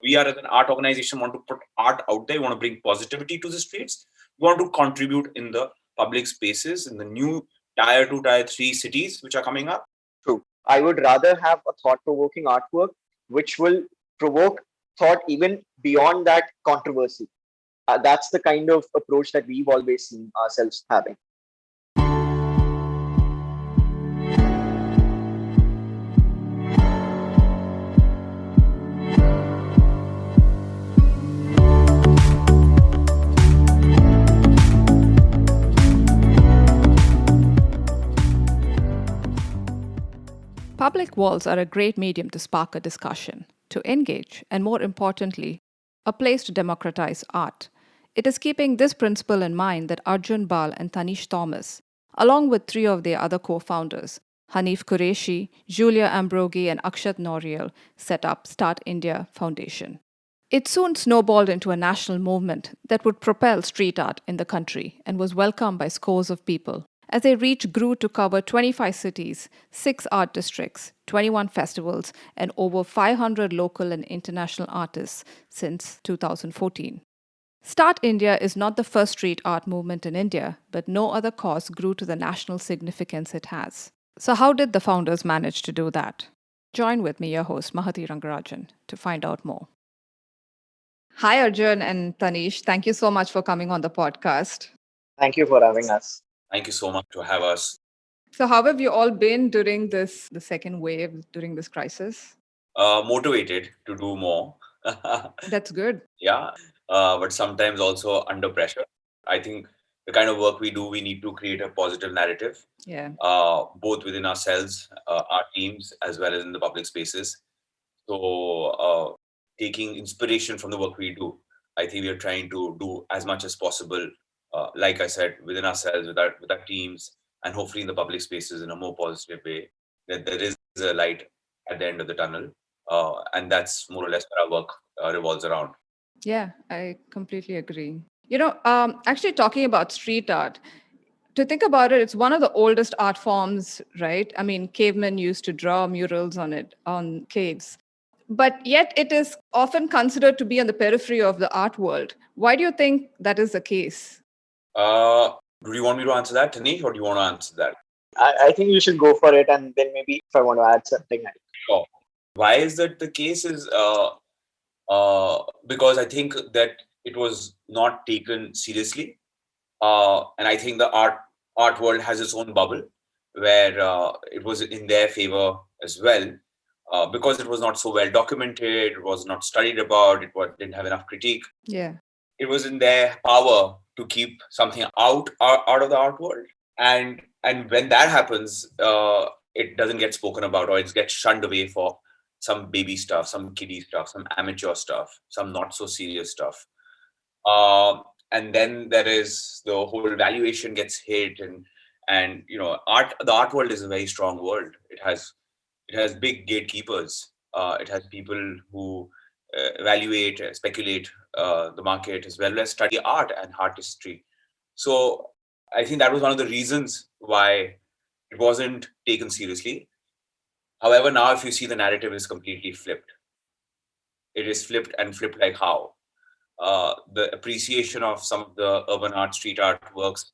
we are as an art organization want to put art out there. We want to bring positivity to the streets. We want to contribute in the public spaces in the new tier 2, tier 3 cities which are coming up. True. I would rather have a thought-provoking artwork which will provoke thought even beyond that controversy. That's the kind of approach that we've always seen ourselves having. Public walls are a great medium to spark a discussion, to engage, and more importantly, a place to democratize art. It is keeping this principle in mind that Arjun Bahl and Thanish Thomas, along with three of their other co-founders, Hanif Kureshi, Giulia, Ambrogi, and Akshat Nauriyal, set up st+art India Foundation. It soon snowballed into a national movement that would propel street art in the country and was welcomed by scores of people, as their reach grew to cover 25 cities, 6 art districts, 21 festivals, and over 500 local and international artists since 2014. st+art India is not the first street art movement in India, but no other cause grew to the national significance it has. So how did the founders manage to do that? Join with me, your host, Mahati Rangarajan, to find out more. Hi, Arjun and Thanish. Thank you so much for coming on the podcast. Thank you for having us. Thank you so much to have us. So how have you all been during the second wave, during this crisis? Motivated to do more. That's good. Yeah, but sometimes also under pressure. I think the kind of work we do, we need to create a positive narrative, Yeah. both within ourselves, our teams, as well as in the public spaces. So taking inspiration from the work we do, I think we are trying to do as much as possible, like I said, within ourselves, with our teams, and hopefully in the public spaces in a more positive way, that there is a light at the end of the tunnel. And that's more or less what our work revolves around. Yeah, I completely agree. Actually talking about street art, to think about it, it's one of the oldest art forms, right? I mean, cavemen used to draw murals on caves. But yet it is often considered to be on the periphery of the art world. Why do you think that is the case? Do you want me to answer that, Thanish, or do you want to answer that? I think you should go for it, and then maybe if I want to add something. Sure. Why is that the case is because I think that it was not taken seriously. And I think the art world has its own bubble where it was in their favor as well. Because it was not so well documented, it was not studied about, didn't have enough critique. Yeah. It was in their power to keep something out of the art world. And when that happens, it doesn't get spoken about, or it gets shunned away for some baby stuff, some kiddie stuff, some amateur stuff, some not so serious stuff. And then there is the whole valuation gets hit, and the art world is a very strong world. It has big gatekeepers. It has people who evaluate, speculate the market, as well as study art and art history. So I think that was one of the reasons why it wasn't taken seriously. However, now if you see, the narrative is completely flipped. It is flipped, and flipped like how? The appreciation of some of the urban art, street art works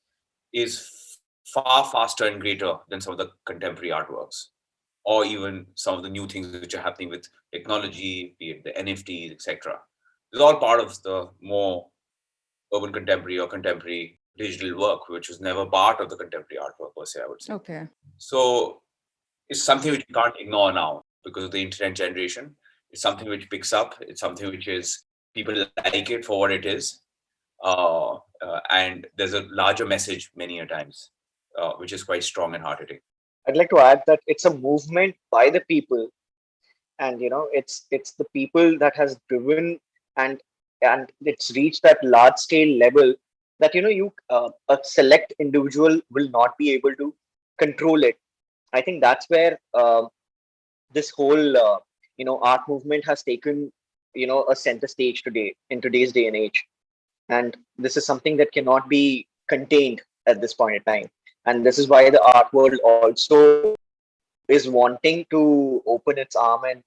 is far faster and greater than some of the contemporary artworks, or even some of the new things which are happening with technology, be it the NFTs, etc. It's all part of the more urban contemporary or contemporary digital work, which was never part of the contemporary artwork per se, I would say. Okay. So it's something which you can't ignore now because of the internet generation. It's something which picks up. It's something which is, people like it for what it is. And there's a larger message many a times, which is quite strong and hard-hitting. I'd like to add that it's a movement by the people, and it's the people that has driven and it's reached that large scale level that a select individual will not be able to control it. I think that's where this whole art movement has taken a center stage today, in today's day and age, and this is something that cannot be contained at this point in time. And this is why the art world also is wanting to open its arm and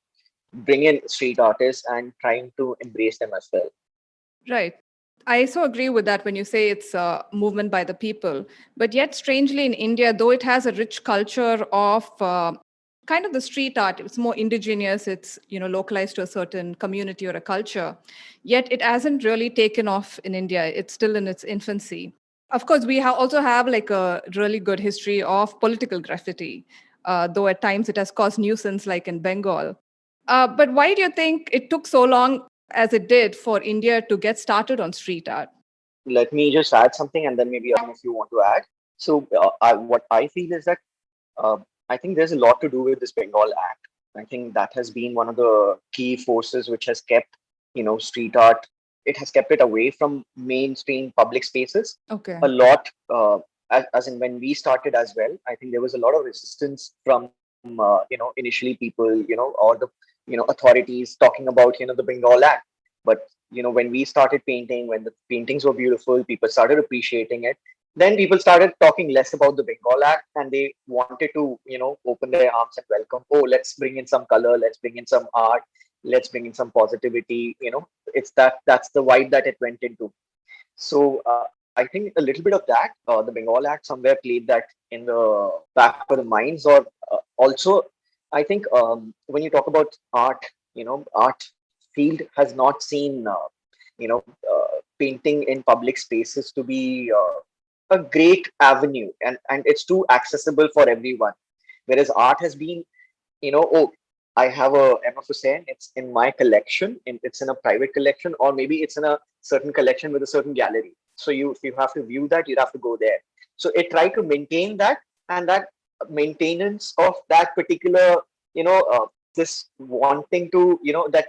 bring in street artists and trying to embrace them as well. Right. I so agree with that when you say it's a movement by the people. But yet, strangely, in India, though it has a rich culture of kind of the street art, it's more indigenous, it's localized to a certain community or a culture. Yet it hasn't really taken off in India. It's still in its infancy. Of course, we also have like a really good history of political graffiti, though at times it has caused nuisance, like in Bengal. But why do you think it took so long as it did for India to get started on street art? Let me just add something, and then maybe if you want to add. So, what I feel is that uh, I think there's a lot to do with this Bengal Act. I think that has been one of the key forces which has kept, street art. It has kept it away from mainstream public spaces Okay. a lot. As in when we started as well, I think there was a lot of resistance from initially people, or the authorities talking about the Bengal Act. But when we started painting, when the paintings were beautiful, people started appreciating it. Then people started talking less about the Bengal Act, and they wanted to open their arms and welcome. Oh, let's bring in some color, let's bring in some art, let's bring in some positivity. It's that's the vibe that it went into. So I think a little bit of that, the Bengal Act somewhere played that in the back of the minds. Or also, I think when you talk about art, art field has not seen painting in public spaces to be a great avenue, and it's too accessible for everyone. Whereas art has been, oh, I have a M. F. Hussain, it's in my collection, and it's in a private collection, or maybe it's in a certain collection with a certain gallery. So if you have to view that, you'd have to go there. So it tried to maintain that, and that maintenance of that particular, this wanting to, that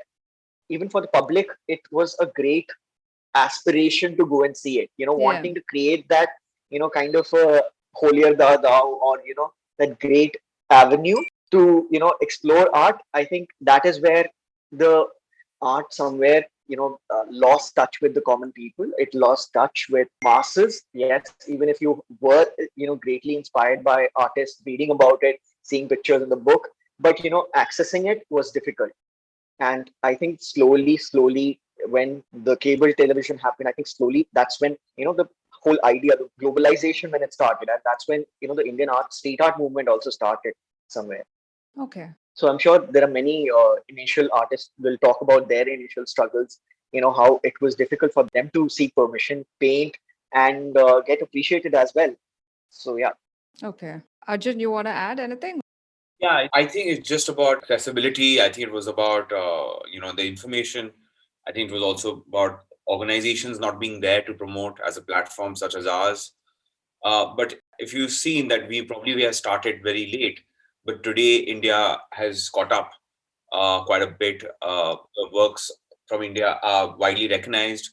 even for the public, it was a great aspiration to go and see it, Yeah. wanting to create that, kind of a holier thou, or, that great avenue to, explore art. I think that is where the art somewhere, lost touch with the common people. It lost touch with masses. Yes, even if you were, greatly inspired by artists, reading about it, seeing pictures in the book, but, accessing it was difficult. And I think slowly, when the cable television happened, I think slowly that's when, the whole idea, the globalization, when it started. And that's when, the Indian art, street art movement also started somewhere. Okay. So I'm sure there are many initial artists will talk about their initial struggles, how it was difficult for them to seek permission, paint, and get appreciated as well. So yeah. Okay. Arjun, you want to add anything? Yeah, I think it's just about accessibility. I think it was about the information. I think it was also about organizations not being there to promote as a platform such as ours. But if you've seen that we have started very late, but today India has caught up quite a bit. The works from India are widely recognized.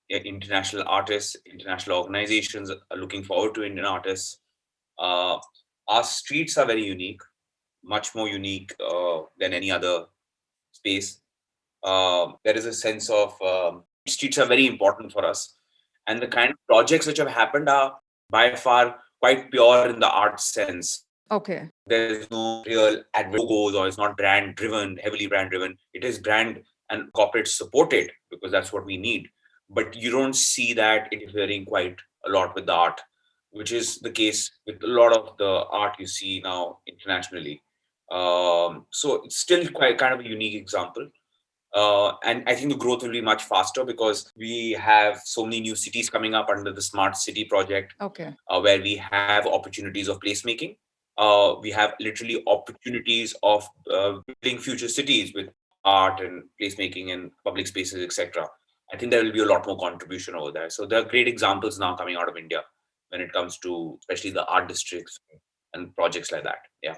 International artists, international organizations are looking forward to Indian artists. Uh, our streets are very unique, much more unique than any other space. There is a sense of streets are very important for us, and the kind of projects which have happened are by far quite pure in the art sense. Okay. There's no real logos, or it's not brand driven, heavily brand driven. It is brand and corporate supported because that's what we need. But you don't see that interfering quite a lot with the art, which is the case with a lot of the art you see now internationally. So it's still quite kind of a unique example. And I think the growth will be much faster because we have so many new cities coming up under the Smart City project, Okay. where we have opportunities of placemaking. We have literally opportunities of building future cities with art and placemaking and public spaces, etc. I think there will be a lot more contribution over there. So there are great examples now coming out of India when it comes to especially the art districts and projects like that. Yeah,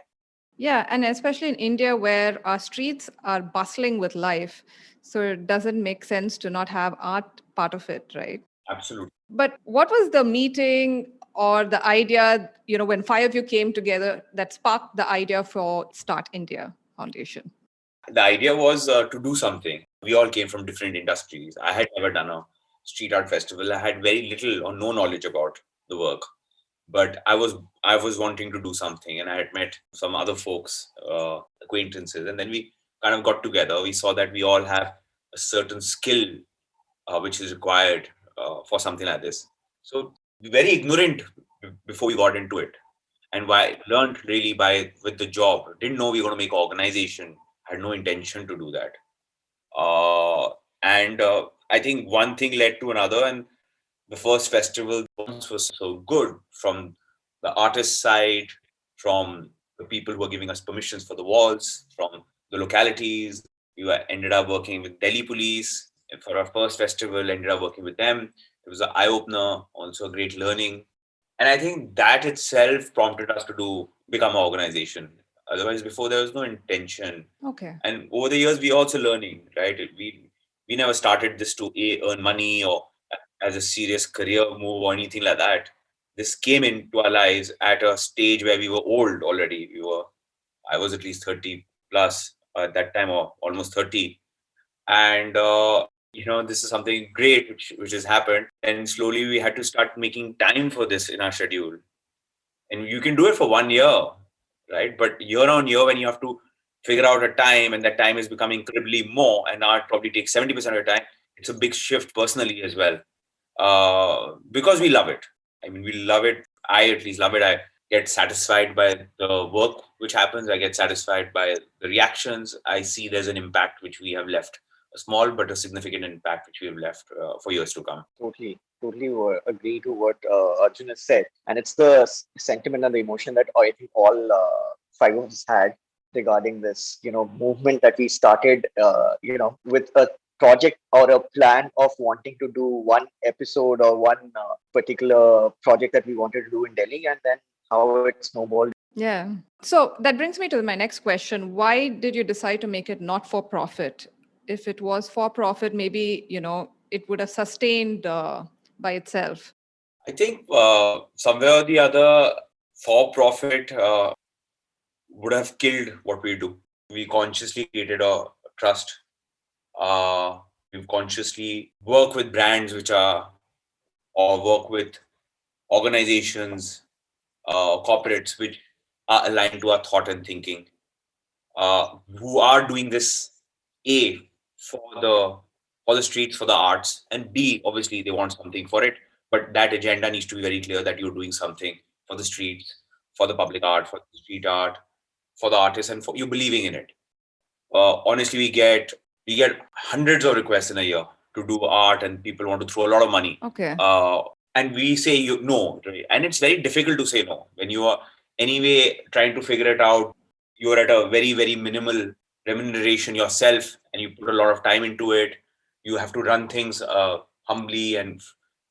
Yeah, and especially in India where our streets are bustling with life. So it doesn't make sense to not have art part of it, right? absolutely. But what was the meeting or the idea, when five of you came together that sparked the idea for Start India Foundation? The idea was to do something. We all came from different industries. I had never done a street art festival. I had very little or no knowledge about the work, but I was wanting to do something, and I had met some other folks, acquaintances, and then we kind of got together, we saw that we all have a certain skill which is required for something like this. So very ignorant before we got into it, and why learned really by with the job. Didn't know we were going to make organization. Had no intention to do that. And I think one thing led to another, and the first festival was so good from the artist side, from the people who were giving us permissions for the walls, from the localities. Ended up working with Delhi police for our first festival. Ended up working with them. It was an eye opener, also a great learning, and I think that itself prompted us to become an organization. Otherwise, before there was no intention. Okay. And over the years, we also learning, right? We never started this to earn money or as a serious career move or anything like that. This came into our lives at a stage where we were old already. I was at least 30 plus at that time, or almost 30. And, this is something great which has happened. And slowly we had to start making time for this in our schedule. And you can do it for 1 year, right? But year on year, when you have to figure out a time and that time is becoming incredibly more, and now it probably takes 70% of your time, it's a big shift personally as well. Because we love it. I mean, we love it. I at least love it. I get satisfied by the work which happens. I get satisfied by the reactions. I see there's an impact which we have left, a small but a significant impact which we have left for years to come. Totally agree to what Arjun has said. And it's the sentiment and the emotion that I think all five of us had regarding this, movement that we started, with a project or a plan of wanting to do one episode or one particular project that we wanted to do in Delhi, and then how it snowballed. Yeah. So that brings me to my next question. Why did you decide to make it not for profit? If it was for profit, maybe, it would have sustained by itself. I think somewhere or the other, for profit would have killed what we do. We consciously created a trust. We've consciously work with brands which are, or work with organizations, corporates which are aligned to our thought and thinking, who are doing this A for the streets, for the arts, and B, obviously they want something for it. But that agenda needs to be very clear that you're doing something for the streets, for the public art, for the street art, for the artists, and for you believing in it. Honestly, we get hundreds of requests in a year to do art, and people want to throw a lot of money. Okay. And we say no, right? And it's very difficult to say no when you are anyway trying to figure it out. You're at a very very minimal remuneration yourself, and you put a lot of time into it. You have to run things humbly and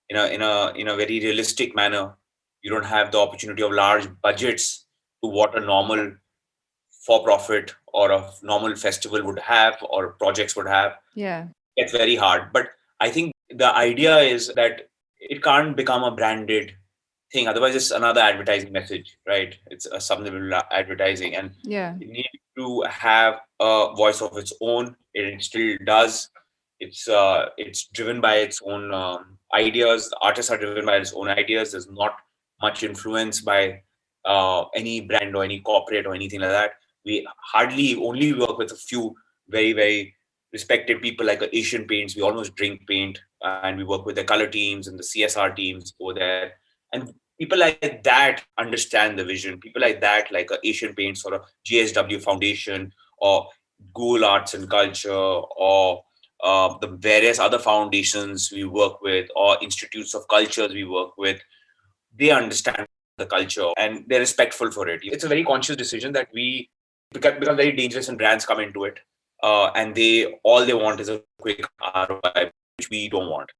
in a very realistic manner. You don't have the opportunity of large budgets to what a normal for-profit or a normal festival would have or projects would have. Yeah. It's very hard. But I think the idea is that it can't become a branded thing. Otherwise, it's another advertising message, right? It's a subliminal advertising, and Yeah. it needs to have a voice of its own. It still does. It's driven by its own ideas. The artists are driven by its own ideas. There's not much influence by any brand or any corporate or anything like that. We hardly only work with a few very very respected people like Asian Paints. We almost drink paint, and we work with the color teams and the CSR teams over there. And people like that understand the vision. People like that, like Asian Paints or a GSW Foundation or Google Arts and Culture or the various other foundations we work with or institutes of cultures we work with, they understand the culture and they're respectful for it. It's a very conscious decision that we become very dangerous when brands come into it. And all they want is a quick ROI, which we don't want.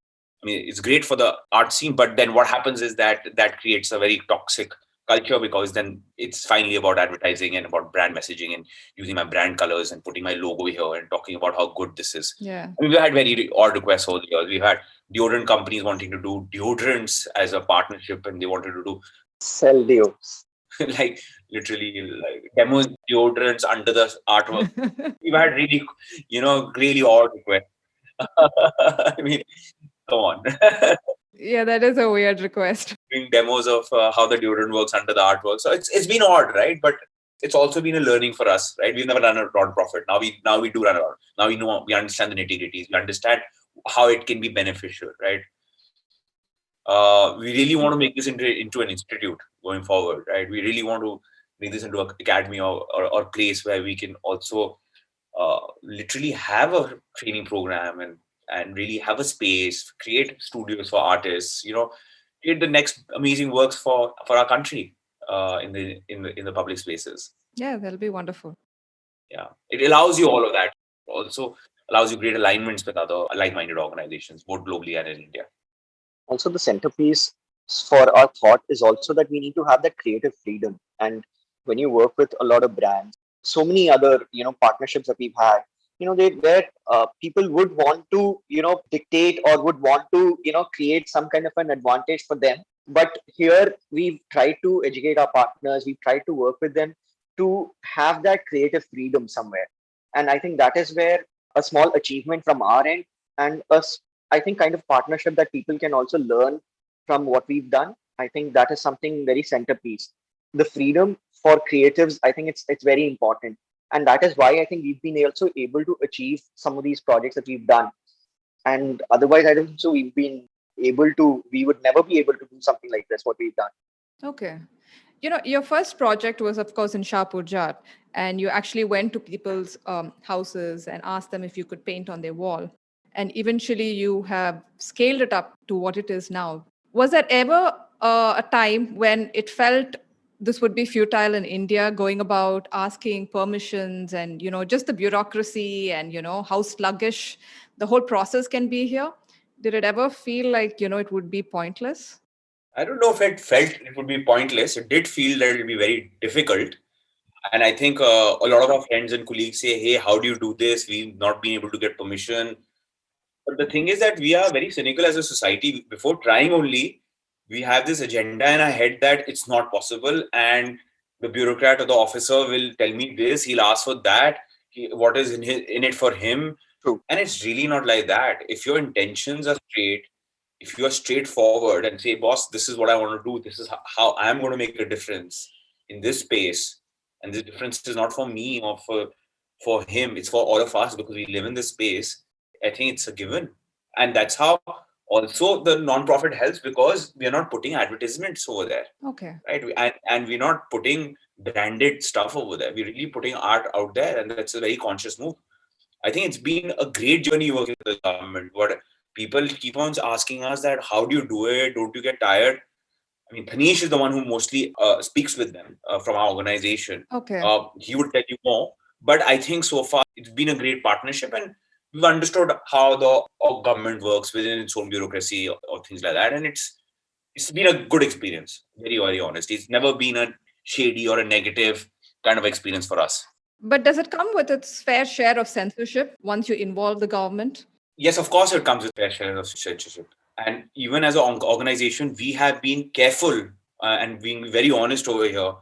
I mean, it's great for the art scene, but then what happens is that creates a very toxic culture, because then it's finally about advertising and about brand messaging and using my brand colors and putting my logo here and talking about how good this is. Yeah. I mean, we had very odd requests over the years. We've had deodorant companies wanting to do deodorants as a partnership, and they wanted to do Sell deos. like literally like demo deodorants under the artwork. We've had really, really odd requests. I mean, come on. Yeah, that is a weird request. Doing demos of how the deodorant works under the artwork. So it's been odd, right? But it's also been a learning for us, right? We've never run a non-profit. Now we do run a lot. Now we understand the nitty-gritties. We understand how it can be beneficial, right? We really want to make this into an institute going forward, right? We really want to make this into an academy or place where we can also literally have a training program and really have a space, create studios for artists, create the next amazing works for our country in the public spaces. Yeah, that'll be wonderful. Yeah, it allows you all of that. Also allows you great alignments with other like-minded organizations, both globally and in India. Also, the centerpiece for our thought is also that we need to have that creative freedom. And when you work with a lot of brands, so many other partnerships that we've had, where people would want to dictate or would want to create some kind of an advantage for them. But here we've tried to educate our partners, we've tried to work with them to have that creative freedom somewhere. And I think that is where a small achievement from our end and I think kind of partnership that people can also learn from what we've done. I think that is something very centerpiece. The freedom for creatives, I think it's very important. And that is why I think we've been also able to achieve some of these projects that we've done. And otherwise, I don't think so we would never be able to do something like this, what we've done. Okay. Your first project was, of course, in Shahpur Jat, and you actually went to people's houses and asked them if you could paint on their wall. And eventually you have scaled it up to what it is now. Was there ever a time when it felt this would be futile in India, going about asking permissions and, just the bureaucracy and, how sluggish the whole process can be here? Did it ever feel like, it would be pointless? I don't know if it felt it would be pointless. It did feel that it would be very difficult. And I think a lot of our friends and colleagues say, hey, how do you do this? We've not been able to get permission. But the thing is that we are very cynical as a society. Before trying only, we have this agenda in our head that it's not possible. And the bureaucrat or the officer will tell me this, he'll ask for that, what is in it for him. True. And it's really not like that. If your intentions are straight, if you are straightforward and say, boss, this is what I want to do, this is how I'm going to make a difference in this space. And this difference is not for me or for him, it's for all of us because we live in this space. I think it's a given. And that's how also the non-profit helps because we are not putting advertisements over there. Okay. Right. And we're not putting branded stuff over there. We're really putting art out there. And that's a very conscious move. I think it's been a great journey working with the government. What people keep on asking us that, how do you do it? Don't you get tired? I mean, Thanish is the one who mostly speaks with them from our organization. Okay. He would tell you more. But I think so far it's been a great partnership and we've understood how the government works within its own bureaucracy or things like that. And it's been a good experience, very, very honest. It's never been a shady or a negative kind of experience for us. But does it come with its fair share of censorship once you involve the government? Yes, of course, it comes with fair share of censorship. And even as an organization, we have been careful and being very honest over here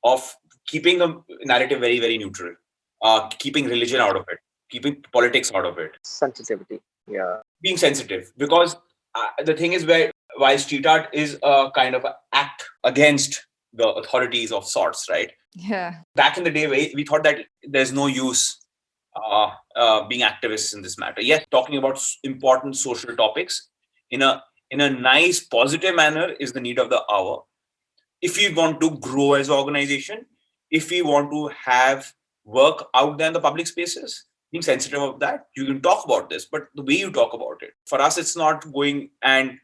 of keeping the narrative very, very neutral, keeping religion out of it, keeping politics out of it. Sensitivity. Yeah. Being sensitive. Because the thing is, while street art is a kind of an act against the authorities of sorts, right? Yeah. Back in the day, we thought that there's no use being activists in this matter. Yes, talking about important social topics in a nice, positive manner is the need of the hour. If we want to grow as an organization, if we want to have work out there in the public spaces, being sensitive of that, you can talk about this, but the way you talk about it, for us, it's not going and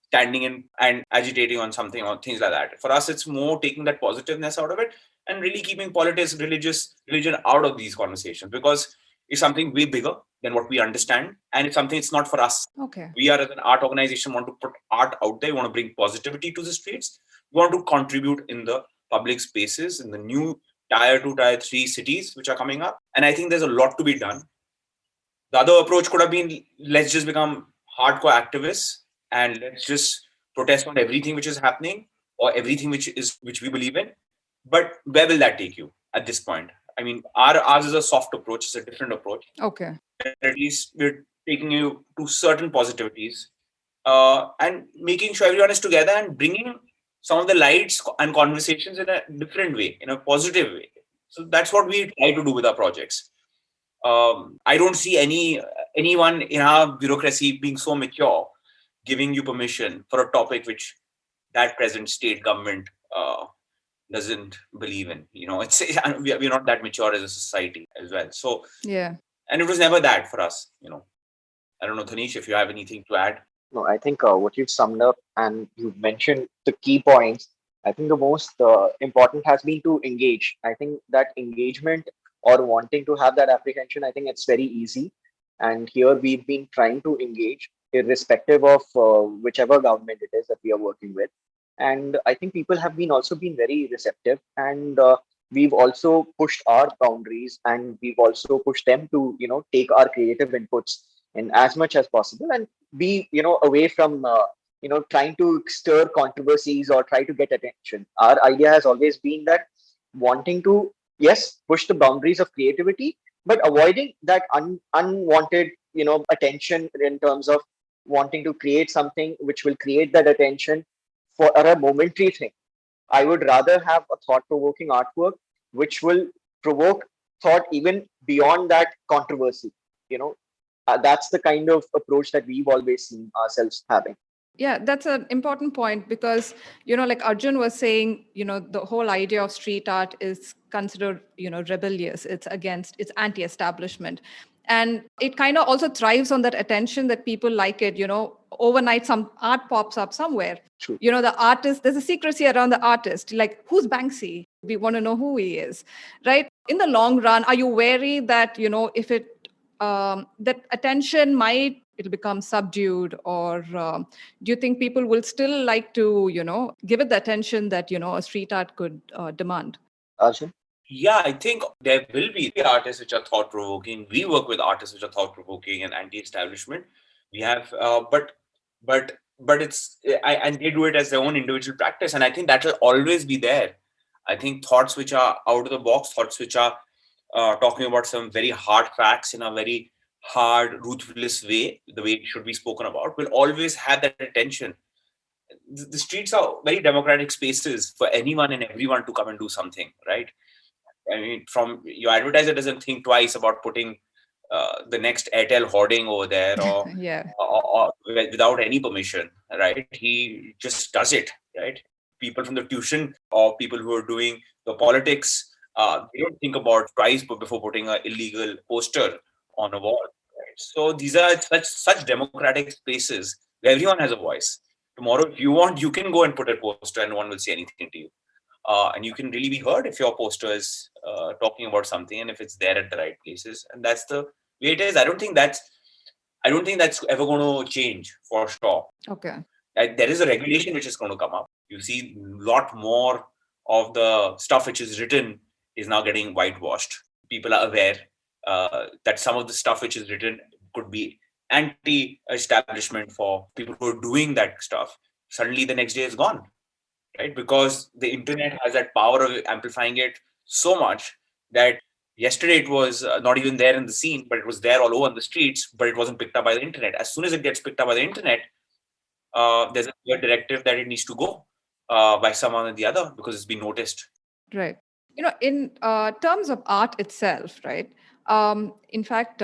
standing in and agitating on something or things like that. For us, it's more taking that positiveness out of it and really keeping politics, religion out of these conversations because it's something way bigger than what we understand. And it's something it's not for us. Okay. We are as an art organization want to put art out there. We want to bring positivity to the streets. We want to contribute in the public spaces in the new tier 2, tier 3 cities which are coming up. And I think there's a lot to be done. The other approach could have been, let's just become hardcore activists and let's just protest on everything which is happening or everything which we believe in. But where will that take you at this point? I mean, ours is a soft approach, it's a different approach. Okay. At least we're taking you to certain positivities and making sure everyone is together and bringing some of the lights and conversations in a different way, in a positive way. So that's what we try to do with our projects. I don't see anyone in our bureaucracy being so mature, giving you permission for a topic which that present state government doesn't believe in. It's we're not that mature as a society as well. So Yeah. and it was never that for us. I don't know, Thanish, if you have anything to add. No, I think what you've summed up and you've mentioned the key points. I think the most important has been to engage. I think that engagement or wanting to have that apprehension, I think it's very easy. And here we've been trying to engage, irrespective of whichever government it is that we are working with. And I think people have been also been very receptive, and we've also pushed our boundaries, and we've also pushed them to take our creative inputs in as much as possible, and be away from trying to stir controversies or try to get attention. Our idea has always been that wanting to, yes, push the boundaries of creativity, but avoiding that unwanted attention, in terms of wanting to create something which will create that attention for a momentary thing. I would rather have a thought-provoking artwork which will provoke thought even beyond that controversy. You know, that's the kind of approach that we've always seen ourselves having. Yeah, that's an important point because, like Arjun was saying, the whole idea of street art is considered, rebellious. It's anti-establishment. And it kind of also thrives on that attention that people like it, overnight some art pops up somewhere. True. The artist, there's a secrecy around the artist. Like, who's Banksy? We want to know who he is, right? In the long run, are you wary that, if that attention it'll become subdued, or do you think people will still like to give it the attention that a street art could demand? Arjun? Yeah, I think there will be artists which are thought provoking. We work with artists which are thought provoking and anti-establishment. We have but it's and they do it as their own individual practice, and I think that will always be there. I think thoughts which are out of the box, thoughts which are talking about some very hard facts in a very hard, ruthless way, the way it should be spoken about, will always have that attention. The streets are very democratic spaces for anyone and everyone to come and do something, right? I mean, from your advertiser doesn't think twice about putting the next Airtel hoarding over there, Yeah. or without any permission, right? He just does it, right? People from the tuition or people who are doing the politics, they don't think about twice before putting an illegal poster on a wall. Right? So these are such democratic spaces where everyone has a voice. Tomorrow, if you want, you can go and put a poster, and no one will say anything to you. And you can really be heard if your poster is talking about something, and if it's there at the right places. And that's the way it is. I don't think that's ever going to change, for sure. Okay. There is a regulation which is going to come up. You see a lot more of the stuff which is written is now getting whitewashed. People are aware that some of the stuff which is written could be anti-establishment for people who are doing that stuff. Suddenly the next day is gone, right? Because the internet has that power of amplifying it so much that yesterday it was not even there in the scene, but it was there all over on the streets, but it wasn't picked up by the internet. As soon as it gets picked up by the internet, there's a clear directive that it needs to go by someone or the other because it's been noticed. Right. In terms of art itself, right? In fact,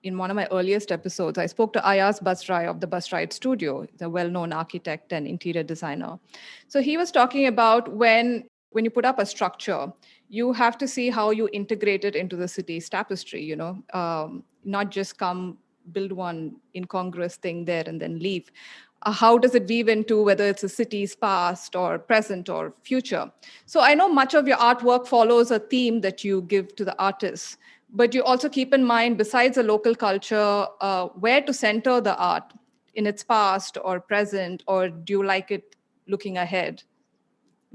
in one of my earliest episodes, I spoke to Ayaz Basrai of the Basrai Studio, the well-known architect and interior designer. So he was talking about when you put up a structure, you have to see how you integrate it into the city's tapestry, not just come build one incongruous thing there and then leave. How does it weave into whether it's a city's past or present or future? So I know much of your artwork follows a theme that you give to the artists, but you also keep in mind, besides the local culture, where to center the art in its past or present, or do you like it looking ahead?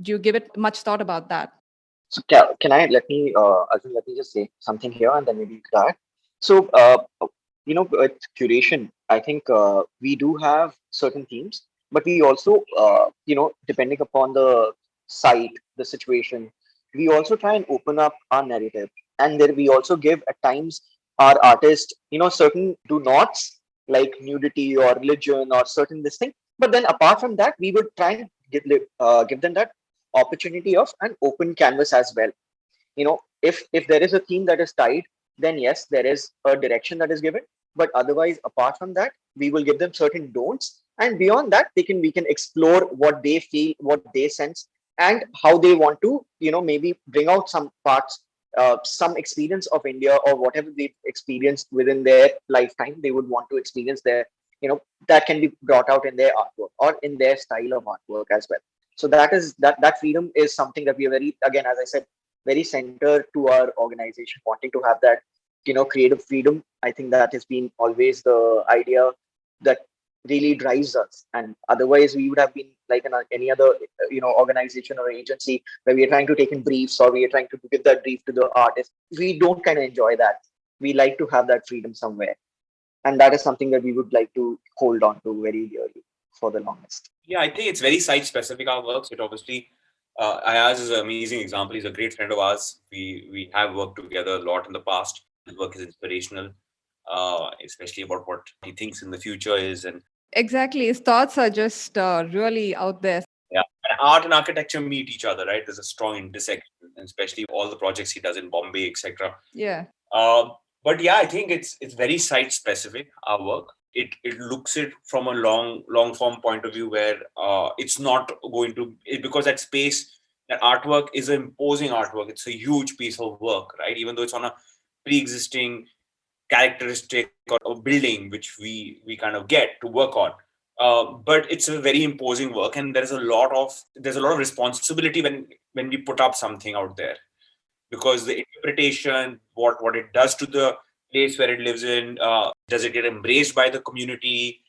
Do you give it much thought about that? So can I Arjun, let me just say something here, and then maybe you could add. So with curation, I think we do have certain themes, but we also depending upon the site, the situation, we also try and open up our narrative, and then we also give at times our artists certain do nots like nudity or religion or certain this thing. But then apart from that, we would try and give them that opportunity of an open canvas as well. If there is a theme that is tied, then yes, there is a direction that is given. But otherwise, apart from that, we will give them certain don'ts, and beyond that, we can explore what they feel, what they sense, and how they want to, maybe bring out some parts, some experience of India, or whatever they've experienced within their lifetime, they would want to experience their, that can be brought out in their artwork or in their style of artwork as well. So that freedom is something that we are very, again, as I said, very centered to our organization, wanting to have that, creative freedom. I think that has been always the idea that really drives us. And otherwise, we would have been like any other, organization or agency where we are trying to take in briefs, or we are trying to give that brief to the artist. We don't kind of enjoy that. We like to have that freedom somewhere, and that is something that we would like to hold on to very dearly for the longest. Yeah, I think it's very site specific, our works. It obviously, Ayaz is an amazing example. He's a great friend of ours. We have worked together a lot in the past. His work is inspirational, especially about what he thinks in the future is. And Exactly. His thoughts are just really out there. yeah, and art and architecture meet each other, right? There's a strong intersection, and especially all the projects he does in Bombay, etc. Yeah. But yeah, I think it's very site specific, our work. It looks it from a long form point of view, where it's not going to because that space, that artwork is an imposing artwork. It's a huge piece of work, right? Even though it's on a pre-existing characteristic or building which we kind of get to work on. But it's a very imposing work, and there's a lot of responsibility when we put up something out there, because the interpretation, what it does to the place where it lives in, does it get embraced by the community?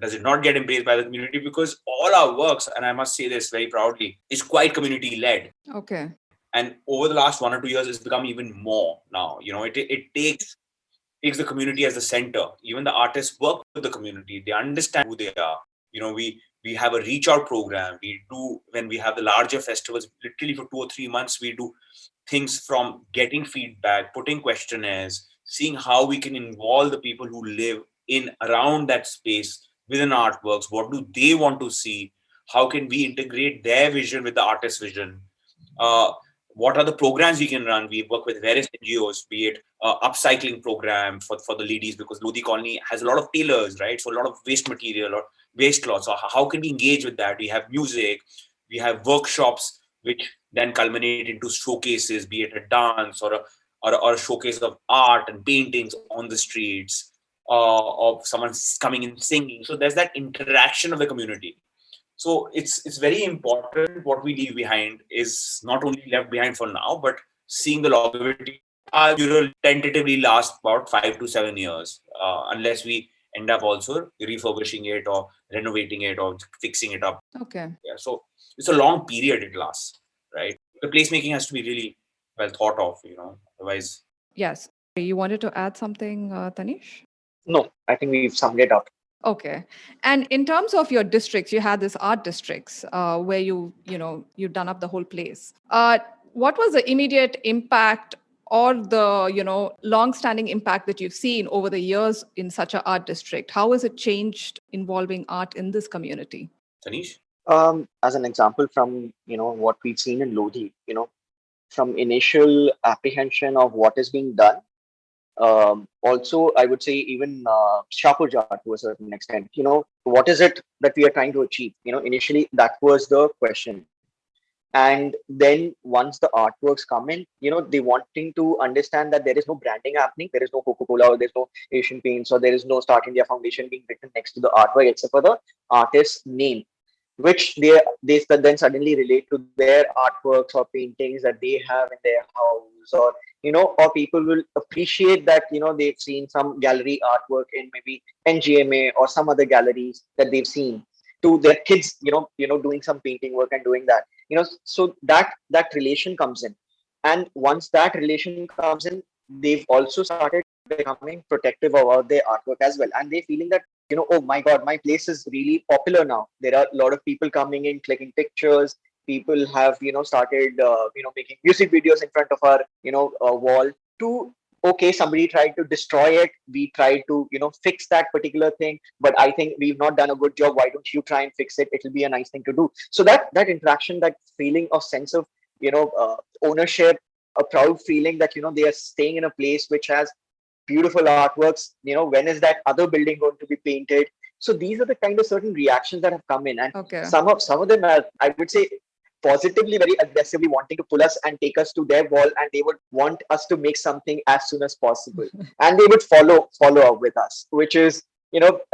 Does it not get embraced by the community? Because all our works, and I must say this very proudly, is quite community led. Okay. And over the last 1 or 2 years, it's become even more now. It takes the community as the center. Even the artists work with the community. They understand who they are. We have a reach out program. We do, when we have the larger festivals, literally for 2 or 3 months, we do things from getting feedback, putting questionnaires, seeing how we can involve the people who live in around that space within artworks. What do they want to see? How can we integrate their vision with the artist's vision? What are the programs we can run? We work with various NGOs, be it upcycling program for the ladies, because Lodi Colony has a lot of tailors, right? So a lot of waste material or waste cloth. So how can we engage with that? We have music, we have workshops, which then culminate into showcases, be it a dance or a showcase of art and paintings on the streets, of someone coming in singing. So there's that interaction of the community. So it's very important. What we leave behind is not only left behind for now, but seeing the longevity. Our mural tentatively lasts about 5 to 7 years, unless we end up also refurbishing it or renovating it or fixing it up. Okay. Yeah, so it's a long period it lasts, right? The placemaking has to be really well thought of, otherwise. Yes. You wanted to add something, Thanish? No, I think we've summed it up. Okay. And in terms of your districts, you had this art districts where you've done up the whole place. What was the immediate impact or the, long-standing impact that you've seen over the years in such an art district? How has it changed involving art in this community? Thanish? As an example from, what we've seen in Lodi, from initial apprehension of what is being done, also, I would say even Shahpur Jat to a certain extent. What is it that we are trying to achieve? Initially that was the question, and then once the artworks come in, they wanting to understand that there is no branding happening. There is no Coca-Cola, or there's no Asian Paints, or there is no St+art India Foundation being written next to the artwork except for the artist's name, which they then suddenly relate to their artworks or paintings that they have in their house, or people will appreciate that they've seen some gallery artwork in maybe NGMA or some other galleries that they've seen, to their kids doing some painting work and doing that, so that relation comes in. And once that relation comes in, they've also started becoming protective about their artwork as well, and they feeling that oh my god, my place is really popular now. There are a lot of people coming in, clicking pictures. People have started making music videos in front of our wall. To okay, somebody tried to destroy it, we tried to fix that particular thing, but I think we've not done a good job. Why don't you try and fix it? It'll be a nice thing to do. So that interaction, that feeling of sense of ownership, a proud feeling that they are staying in a place which has beautiful artworks. When is that other building going to be painted? So these are the kind of certain reactions that have come in, and Okay. some of them are, I would say, positively very aggressively wanting to pull us and take us to their wall, and they would want us to make something as soon as possible, and they would follow up with us, which is,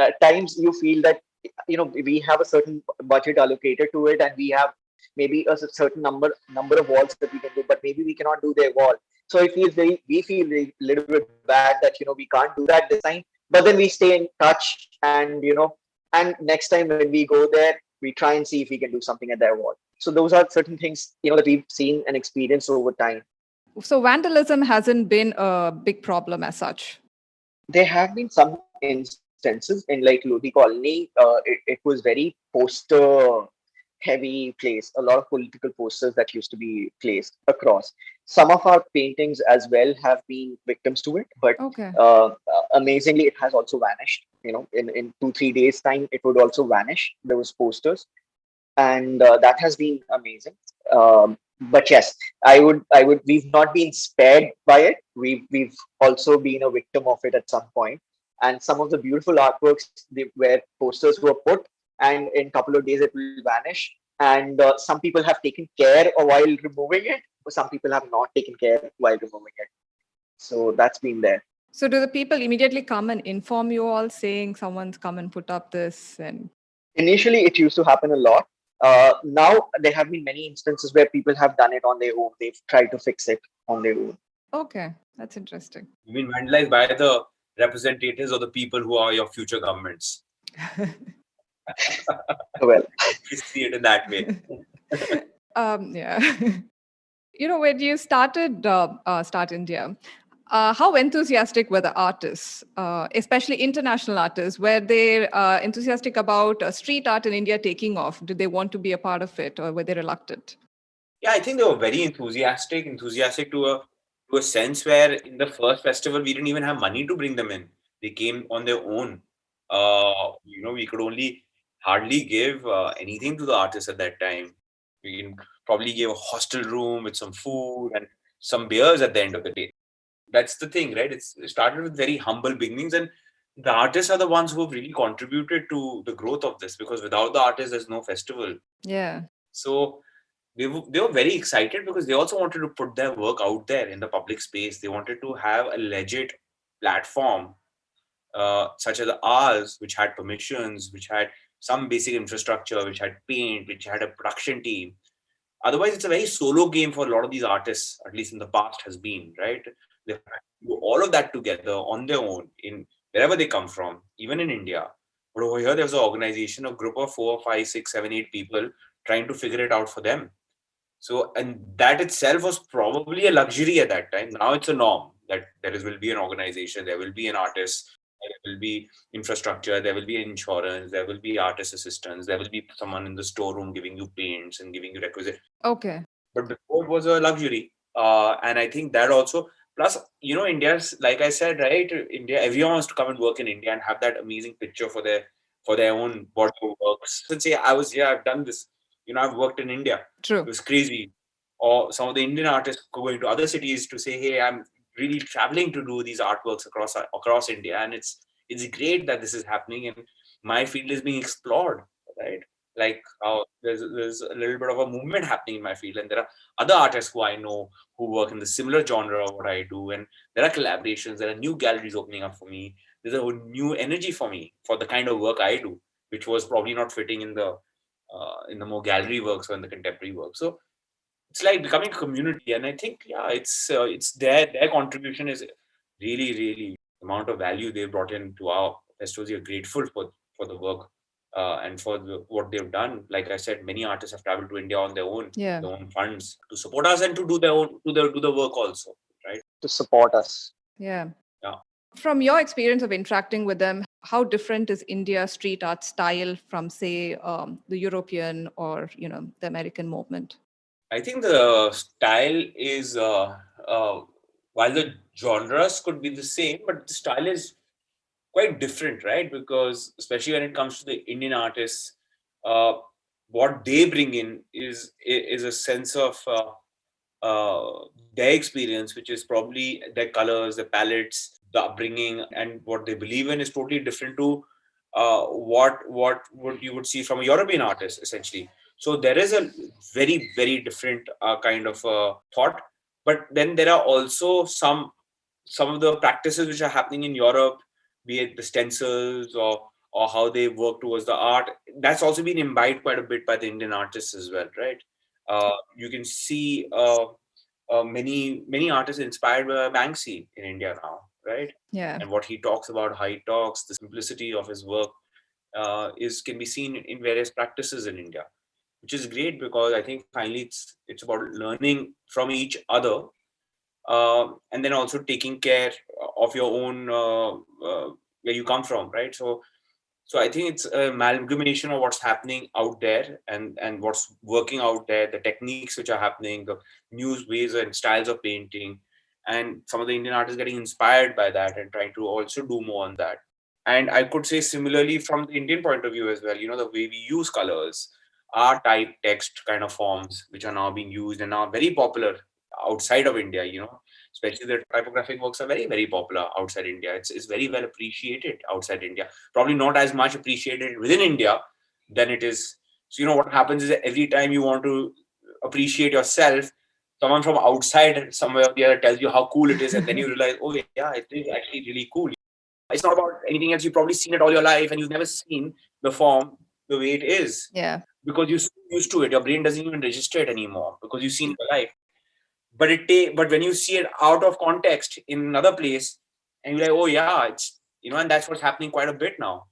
at times you feel that we have a certain budget allocated to it, and we have maybe a certain number of walls that we can do, but maybe we cannot do their wall. So we feel a little bit bad that we can't do that this time, but then we stay in touch, and next time when we go there, we try and see if we can do something at their wall. So those are certain things that we've seen and experienced over time. So vandalism hasn't been a big problem as such. There have been some instances in like Lodi Colony. It was very poster heavy place, a lot of political posters that used to be placed across. Some of our paintings as well have been victims to it, but Okay. amazingly, it has also vanished. In 2-3 days time, it would also vanish. Those posters, and that has been amazing. But yes, I would. We've not been spared by it. We've also been a victim of it at some point. And some of the beautiful artworks, where posters were put, and in a couple of days it will vanish. And some people have taken care while removing it, or some people have not taken care while removing it. So that's been there. So do the people immediately come and inform you all saying someone's come and put up this? And Initially, it used to happen a lot. Now there have been many instances where people have done it on their own. They've tried to fix it on their own. okay, that's interesting. You've been vandalized by the representatives or the people who are your future governments. Well, You see it in that way. Yeah. When you started Start India, how enthusiastic were the artists, especially international artists? Were they enthusiastic about street art in India taking off? Did they want to be a part of it, or were they reluctant? Yeah, I think they were very enthusiastic to a sense where in the first festival we didn't even have money to bring them in. They came on their own. We could only hardly give anything to the artists at that time. We can probably give a hostel room with some food and some beers at the end of the day. That's the thing, right? It started with very humble beginnings, and the artists are the ones who have really contributed to the growth of this, because without the artists, there's no festival. Yeah. So they were very excited because they also wanted to put their work out there in the public space. They wanted to have a legit platform such as ours, which had permissions, which had some basic infrastructure, which had paint, which had a production team. Otherwise, it's a very solo game for a lot of these artists, at least in the past has been, right? They have to do all of that together on their own in wherever they come from, even in India. But over here, there's an organization, a group of 4, 5, 6, 7, 8 people trying to figure it out for them. So, and that itself was probably a luxury at that time. Now it's a norm that will be an organization, there will be an artist, there will be infrastructure, there will be insurance, there will be artist assistants, there will be someone in the storeroom giving you paints and giving you requisite. Okay. But before it was a luxury. And I think that also, plus, India's, like I said, right? India, everyone wants to come and work in India and have that amazing picture for their own body of works. And say, I've done this. I've worked in India. True. It was crazy. Or some of the Indian artists going to other cities to say, hey, I'm really traveling to do these artworks across India. And it's great that this is happening and my field is being explored, right? Like there's a little bit of a movement happening in my field, and there are other artists who I know who work in the similar genre of what I do, and there are collaborations, there are new galleries opening up for me. There's a new energy for me for the kind of work I do, which was probably not fitting in the more gallery works or in the contemporary work. So it's like becoming a community, and I think it's their contribution is really, really the amount of value they brought in to our festivals. We are grateful for the work and for what they've done. Like I said, many artists have traveled to India on their own, Yeah. their own funds to support us and to do their own do the work also, right? to support us. Yeah. Yeah. From your experience of interacting with them, how different is India's street art style from, say, the European or the American movement? I think the style is while the genres could be the same, but the style is quite different, right? Because especially when it comes to the Indian artists, uh, what they bring in is a sense of their experience, which is probably their colors, their palettes, the upbringing, and what they believe in is totally different to what you would see from a European artist, essentially. So there is a very different kind of thought. But then there are also some of the practices which are happening in Europe, be it the stencils or how they work towards the art. That's also been imbibed quite a bit by the Indian artists as well, right? You can see many artists inspired by Banksy in India now, right? Yeah. And what he talks about, how he talks, the simplicity of his work is can be seen in various practices in India, which is great because I think finally it's about learning from each other, and then also taking care of your own where you come from, right? So I think it's an amalgamation of what's happening out there and what's working out there, the techniques which are happening, the new ways and styles of painting, and some of the Indian artists getting inspired by that and trying to also do more on that. And I could say similarly from the Indian point of view as well, the way we use colors, are type text kind of forms which are now being used and are very popular outside of India, especially the typographic works are very popular outside India. It's very well appreciated outside India, probably not as much appreciated within India than it is. So what happens is that every time you want to appreciate yourself, someone from outside somewhere or the other tells you how cool it is, and then you realize, oh yeah, it is actually really cool. It's not about anything else. You've probably seen it all your life and you've never seen the form the way it is. Yeah. Because you're so used to it. Your brain doesn't even register it anymore because you've seen it your life. But when you see it out of context in another place, and you're like, oh yeah, it's and that's what's happening quite a bit now.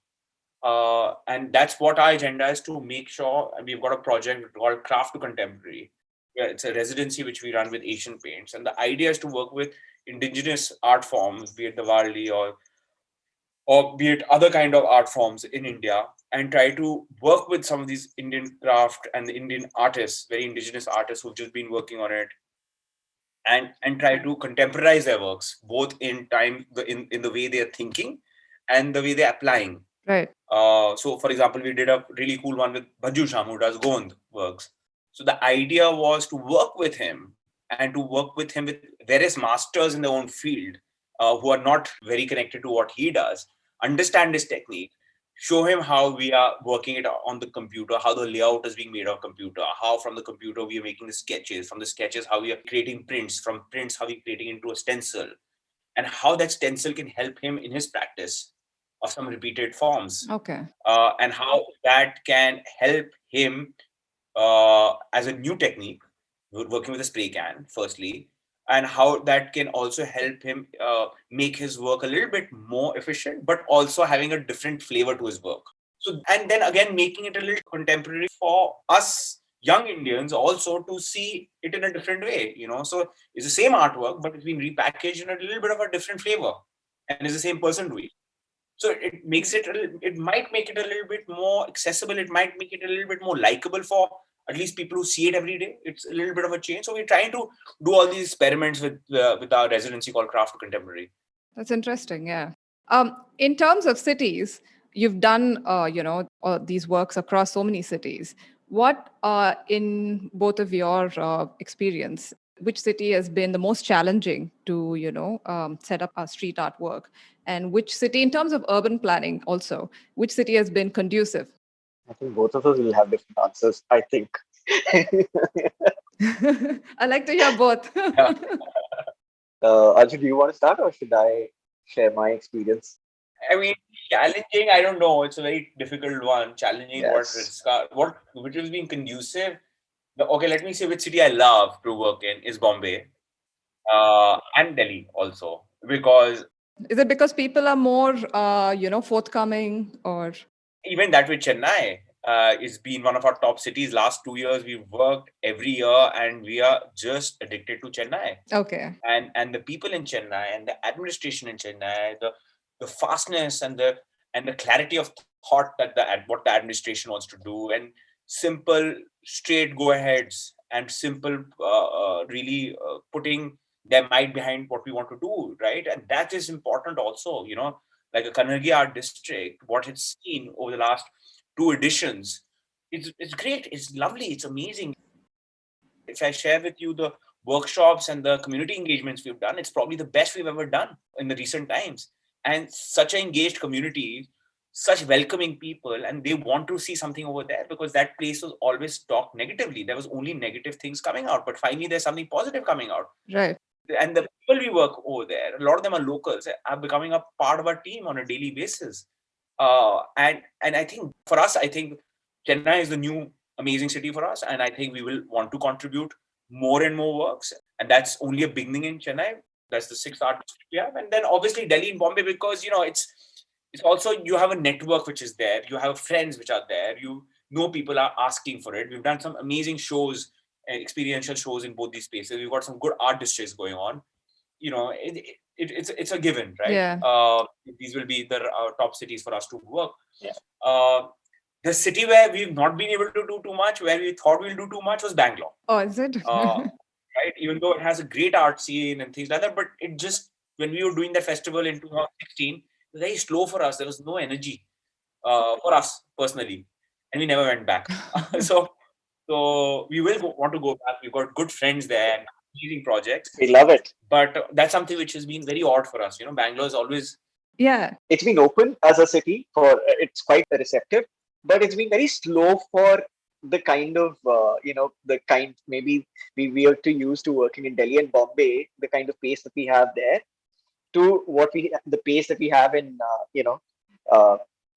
And that's what our agenda is, to make sure. And we've got a project called Craft to Contemporary. Yeah, it's a residency which we run with Asian Paints, and the idea is to work with indigenous art forms, be it the Varli or be it other kind of art forms in India, and try to work with some of these Indian craft and the Indian artists, very indigenous artists who've just been working on it, and try to contemporize their works, both in time, in the way they are thinking and the way they're applying. Right. So, for example, we did a really cool one with Bhaju Sham, who does Gond works. So the idea was to work with him and to work with him with various masters in their own field, who are not very connected to what he does, understand his technique, show him how we are working it on the computer, how the layout is being made on computer, how from the computer we are making the sketches, from the sketches how we are creating prints, from prints how we are creating into a stencil, and how that stencil can help him in his practice of some repeated forms, Okay. and how that can help him as a new technique, working with a spray can, firstly, and how that can also help him make his work a little bit more efficient, but also having a different flavor to his work. So, and then again, making it a little contemporary for us young Indians also to see it in a different way, So it's the same artwork, but it's been repackaged in a little bit of a different flavor, and it's the same person doing it. So it might make it a little bit more accessible. It might make it a little bit more likable for at least people who see it every day. It's a little bit of a change. So we're trying to do all these experiments with our residency called Craft to Contemporary. That's interesting. Yeah. In terms of cities, you've done, these works across so many cities. What, in both of your experience, which city has been the most challenging to, set up a street art work? And which city, in terms of urban planning also, which city has been conducive? I think both of us will have different answers, I think. I like to hear both. Yeah. Arjun, do you want to start or should I share my experience? I mean, challenging, I don't know. It's a very difficult one. Challenging, Yes. which has been conducive. Okay, let me say which city I love to work in is Bombay, and Delhi also, because Is it because people are more, forthcoming, or? even that with Chennai is been one of our top cities. Last 2 years, we've worked every year, and we are just addicted to Chennai. Okay. And the people in Chennai and the administration in Chennai, the fastness and the clarity of thought that what the administration wants to do, and simple, straight go aheads, and simple, really putting their might behind what we want to do, right? And that is important also, like a Kannargi Art District, what it's seen over the last 2 editions, it's great, it's lovely, it's amazing. If I share with you the workshops and the community engagements we've done, it's probably the best we've ever done in the recent times. And such an engaged community, such welcoming people, and they want to see something over there, because that place was always talked negatively. There was only negative things coming out, but finally there's something positive coming out. Right. And the people we work over there, a lot of them are locals, are becoming a part of our team on a daily basis. And I think for us, I think Chennai is the new amazing city for us, and I think we will want to contribute more and more works, and that's only a beginning in Chennai. That's the 6th art district we have, and then obviously Delhi and Bombay, because it's also, you have a network which is there, you have friends which are there, people are asking for it. We've done some amazing shows, experiential shows in both these spaces. We've got some good art districts going on. It's a given, right? Yeah. These will be the top cities for us to work. Yeah. The city where we've not been able to do too much, where we thought we'll do too much, was Bangalore. Oh, is it? Right? Even though it has a great art scene and things like that, but it just, when we were doing that festival in 2016, it was very slow for us. There was no energy for us personally, and we never went back. So we will want to go back. We've got good friends there, amazing projects. We love it. But that's something which has been very odd for us. Bangalore is always... Yeah. It's been open as a city for, it's quite receptive, but it's been very slow for the kind of, the kind maybe we are too used to working in Delhi and Bombay, the kind of pace that we have there, to the pace that we have in,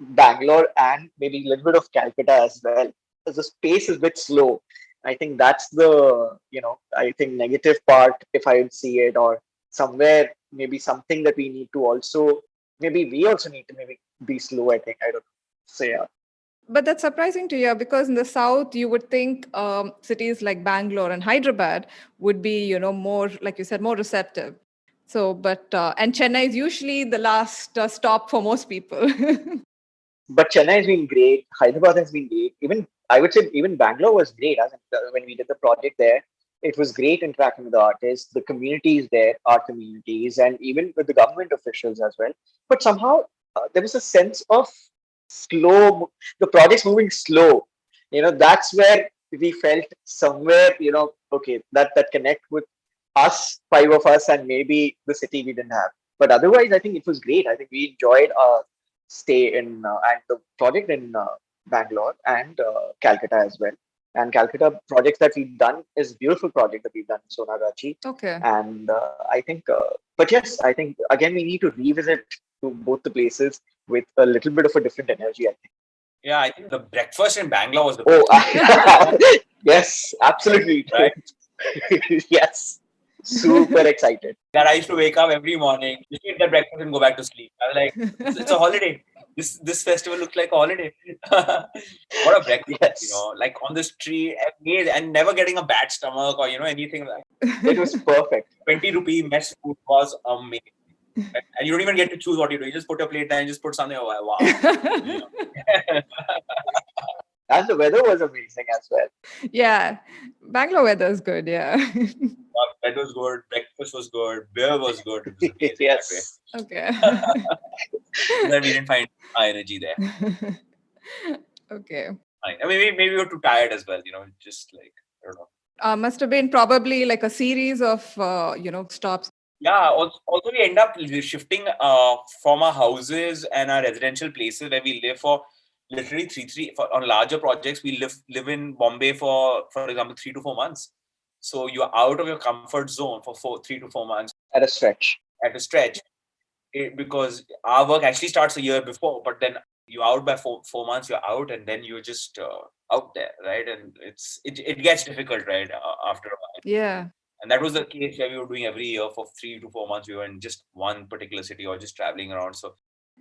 Bangalore and maybe a little bit of Calcutta as well. The space is a bit slow. I think that's the, I think negative part, if I would see it, or somewhere maybe something that we need to also, maybe we also need to maybe be slow, I think. I don't know. So, yeah. But that's surprising to hear, because in the south, you would think cities like Bangalore and Hyderabad would be, more, like you said, more receptive. So, and Chennai is usually the last stop for most people. But Chennai has been great. Hyderabad has been great. I would say even Bangalore was great. When we did the project there, it was great interacting with the artists, the communities there, art communities, and even with the government officials as well. But somehow there was a sense of the project's moving slow. That's where we felt somewhere, okay, that connect with us, 5 of us, and maybe the city we didn't have. But otherwise, I think it was great. I think we enjoyed our stay in and the project in Bangalore and Calcutta as well. And Calcutta projects that we've done is beautiful project that we've done in Sonagachi. Okay. And I think, but yes, I think again we need to revisit to both the places with a little bit of a different energy, I think. Yeah, I think the breakfast in Bangalore was the best. Yes, absolutely. Right? Yes. Super excited. That I used to wake up every morning, just eat that breakfast and go back to sleep. I was like, it's a holiday. This festival looks like a holiday. What a breakfast, Yes. like on the street, and never getting a bad stomach or, anything like that. It was perfect. 20 rupee mess food was amazing. And you don't even get to choose what you do. You just put your plate there and just put something. Wow. And the weather was amazing as well. Yeah. Bangalore weather is good. Yeah. Weather was good. Breakfast was good. Beer was good. It was amazing. Yes. Okay. Then we didn't find our energy there. Okay. I mean, maybe we were too tired as well. Just like, I don't know. Must have been probably like a series of, stops. Yeah. Also, we end up shifting from our houses and our residential places where we live for literally on larger projects. We live in Bombay for example, 3 to 4 months. So you're out of your comfort zone for 3 to 4 months. At a stretch. Because our work actually starts a year before, but then you're out by 4 months. You're out, and then you're just out there, right? And it gets difficult, right, after a while. Yeah. And that was the case where we were doing every year for 3 to 4 months. We were in just one particular city or just traveling around. So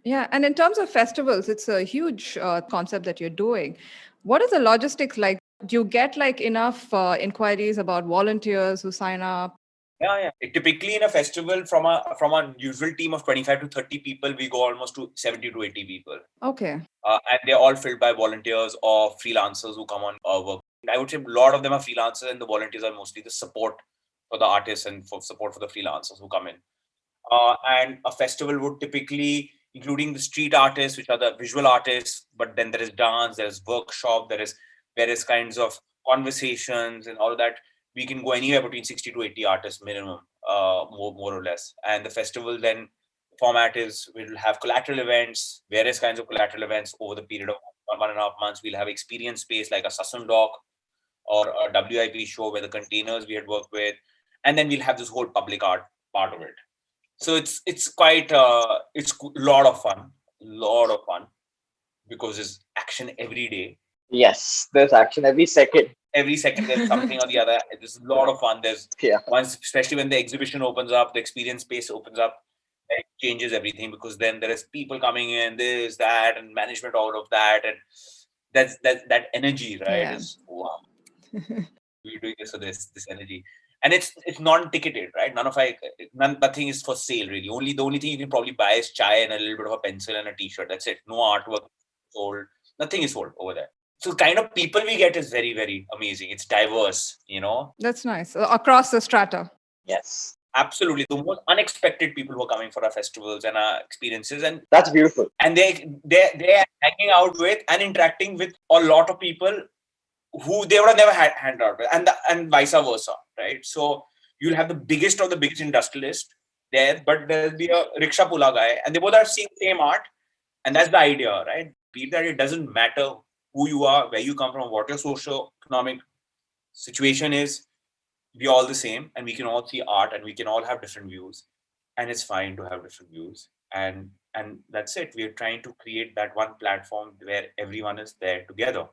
yeah, and in terms of festivals, it's a huge concept that you're doing. What is the logistics like? Do you get like enough inquiries about volunteers who sign up? Yeah. Typically in a festival, from a usual team of 25 to 30 people, we go almost to 70 to 80 people. Okay. And they're all filled by volunteers or freelancers who come on our work. I would say a lot of them are freelancers, and the volunteers are mostly the support for the artists and for support for the freelancers who come in. And a festival would typically, including the street artists, which are the visual artists, but then there is dance, there is workshop, there is various kinds of conversations and all of that. we can go anywhere between 60 to 80 artists minimum, more or less. And the festival then format is we'll have collateral events, various kinds of collateral events over the period of 1.5 months. We'll have experience space like a Sasun Dock or a WIP show where the containers we had worked with, and then we'll have this whole public art part of it. So it's quite it's a lot of fun because there's action every day. Yes, there's action every second. Every second there's something or the other. There's a lot of fun. There's once, especially when the exhibition opens up, the experience space opens up, it changes everything because then there is people coming in, this, that, and management, all of that, and that energy, right? Yeah. Is wow. We're doing this for this energy, and it's non-ticketed, right? Nothing is for sale really. The only thing you can probably buy is chai and a little bit of a pencil and a t-shirt. That's it. No artwork sold. Nothing is sold over there. So the kind of people we get is very, very amazing. It's diverse, That's nice. Across the strata. Yes. Absolutely. The most unexpected people who are coming for our festivals and our experiences. And that's beautiful. And they're hanging out with and interacting with a lot of people who they would have never had hanged out with, and vice versa, right? So you'll have the biggest of the biggest industrialist there, but there'll be a rickshaw pula guy, and they both are seeing same art, and that's the idea, right? Be that it doesn't matter who you are, where you come from, what your socio-economic situation is, we're all the same, and we can all see art, and we can all have different views, and it's fine to have different views, and that's it. We're trying to create that one platform where everyone is there together.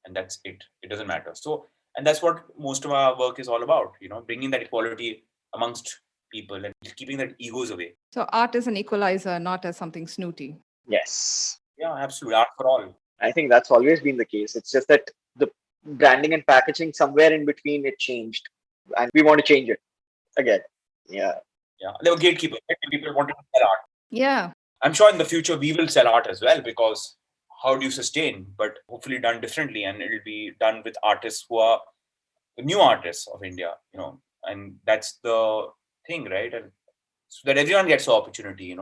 And that's it. It doesn't matter. So, and that's what most of our work is all about, bringing that equality amongst people and keeping that egos away. So art is an equalizer, not as something snooty. Yes. Yeah, absolutely. Art for all. I think that's always been the case. It's just that the branding and packaging, somewhere in between, it changed. And we want to change it again. Yeah. Yeah. There were gatekeepers. People wanted to sell art. Yeah. I'm sure in the future we will sell art as well, because how do you sustain? But hopefully done differently, and it'll be done with artists who are the new artists of India, and that's the thing, right? And so that everyone gets the opportunity,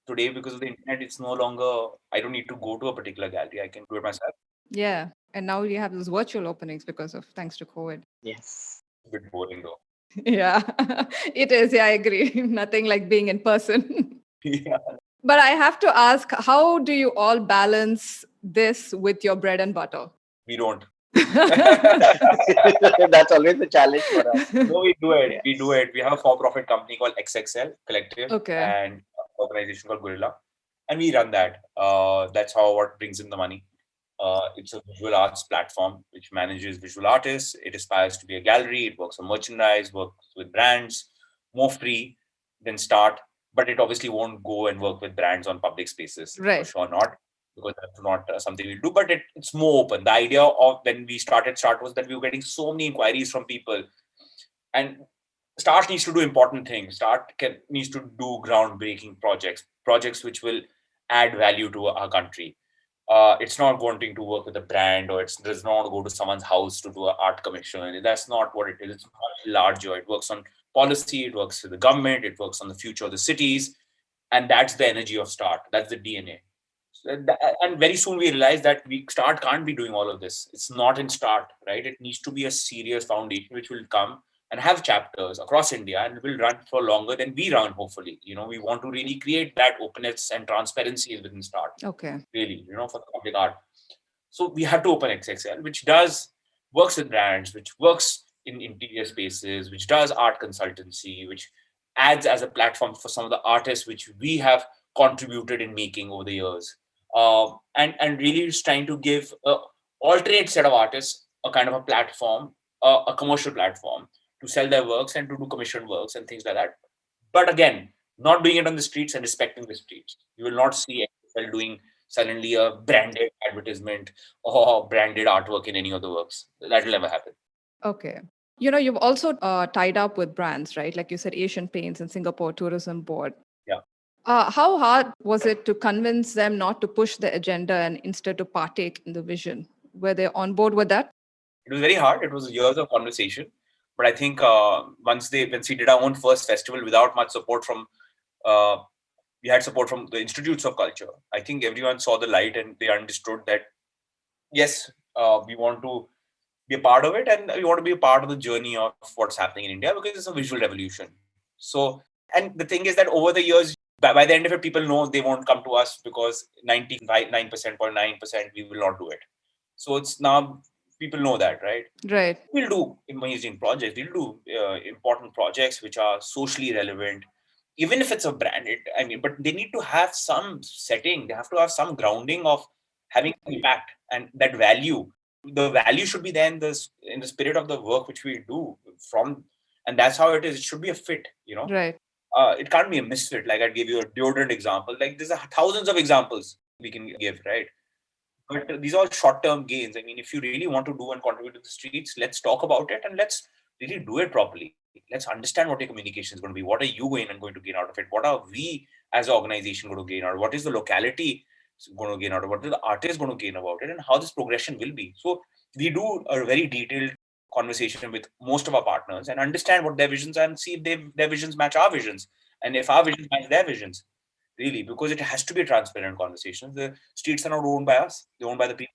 Today, because of the internet, it's no longer, I don't need to go to a particular gallery. I can do it myself. Yeah. And now you have those virtual openings thanks to COVID. Yes. A bit boring though. Yeah, it is. Yeah, I agree. Nothing like being in person. Yeah. But I have to ask, how do you all balance this with your bread and butter? We don't. That's always a challenge for us. No, we do it. Yes. We do it. We have a for-profit company called XXL Collective, and an organization called Giulia, and we run that. That's what brings in the money. It's a visual arts platform which manages visual artists. It aspires to be a gallery. It works on merchandise, works with brands, more free than Start. But it obviously won't go and work with brands on public spaces. Right. For sure not, because that's not something we do. But it's more open. The idea of when we started Start was that we were getting so many inquiries from people. And Start needs to do important things. Start needs to do groundbreaking projects which will add value to our country. It's not wanting to work with a brand, or it does not go to someone's house to do an art commission. That's not what it is. It's much larger. It works on policy, it works with the government, it works on the future of the cities. And that's the energy of Start. That's the DNA. And very soon we realized that Start can't be doing all of this. It's not in Start, right? It needs to be a serious foundation which will come and have chapters across India and will run for longer than we run, hopefully. We want to really create that openness and transparency within Start. Okay. Really, for the public art. So we have to open XXL, which works with brands, which works in interior spaces, which does art consultancy, which adds as a platform for some of the artists which we have contributed in making over the years. And really is trying to give an alternate set of artists a kind of a platform, a commercial platform, to sell their works and to do commissioned works and things like that. But again, not doing it on the streets and respecting the streets. You will not see XXL doing suddenly a branded advertisement or branded artwork in any of the works. That will never happen. Okay. You've also tied up with brands, right? Like you said, Asian Paints and Singapore Tourism Board. Yeah. How hard was it to convince them not to push the agenda and instead to partake in the vision? Were they on board with that? It was very hard. It was years of conversation. But I think once we did our own first festival without much support from, we had support from the Institutes of Culture. I think everyone saw the light and they understood that, yes, we want to be a part of it, and we want to be a part of the journey of what's happening in India, because it's a visual revolution. So, and the thing is that over the years, by the end of it, people know they won't come to us because 99%, 0.9%, we will not do it. So it's now people know that, right? Right. We'll do amazing projects. We'll do important projects which are socially relevant, even if it's a brand. But they need to have some setting. They have to have some grounding of having impact and that value. The value should be there in the spirit of the work which we do and that's how it is. It should be a fit, Right. It can't be a misfit. Like I gave you a deodorant example. Like there's thousands of examples we can give, right? But these are short-term gains. I mean, if you really want to do and contribute to the streets, let's talk about it and let's really do it properly. Let's understand what your communication is going to be. What are you going to gain out of it? What are we as an organization going to gain out of it? What is the locality going to gain out of it? What is the artist going to gain about it? And how this progression will be. So we do a very detailed conversation with most of our partners and understand what their visions are and see if their visions match our visions. And if our visions match their visions, really, because it has to be a transparent conversation. The streets are not owned by us; they're owned by the people.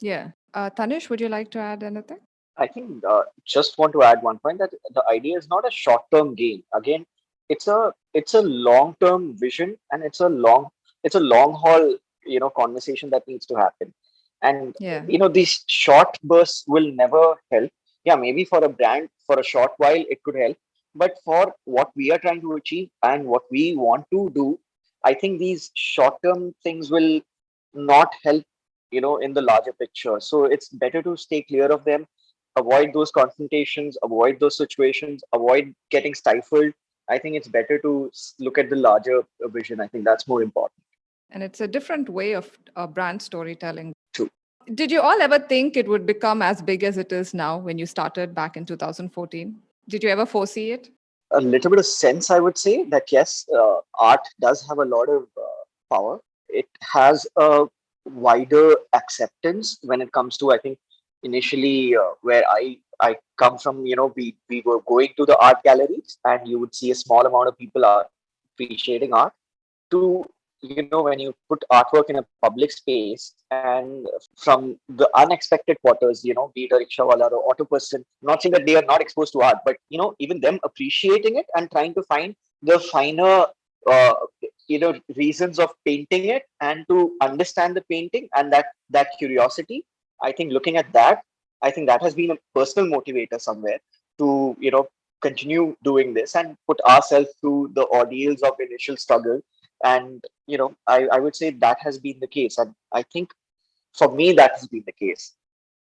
Yeah. Thanish, would you like to add anything? I think just want to add one point that the idea is not a short-term gain. Again, it's a long-term vision, and it's a long haul conversation that needs to happen. And Yeah. these short bursts will never help. Yeah, maybe for a brand for a short while it could help, but for what we are trying to achieve and what we want to do, I think these short-term things will not help in the larger picture. So it's better to stay clear of them, avoid those confrontations, avoid those situations, avoid getting stifled. I think it's better to look at the larger vision. I think that's more important. And it's a different way of brand storytelling. True. Did you all ever think it would become as big as it is now when you started back in 2014? Did you ever foresee it? A little bit of sense, I would say that yes, art does have a lot of power. It has a wider acceptance when it comes to, I think, initially where I come from. We were going to the art galleries, and you would see a small amount of people are appreciating art. To when you put artwork in a public space, and from the unexpected quarters, be it a rickshawala or auto person, not saying that they are not exposed to art, but even them appreciating it and trying to find the finer uh, reasons of painting it and to understand the painting, and that curiosity, I think looking at that, I think that has been a personal motivator somewhere to continue doing this and put ourselves through the ordeals of initial struggle. And I would say that has been the case, and I think for me that has been the case.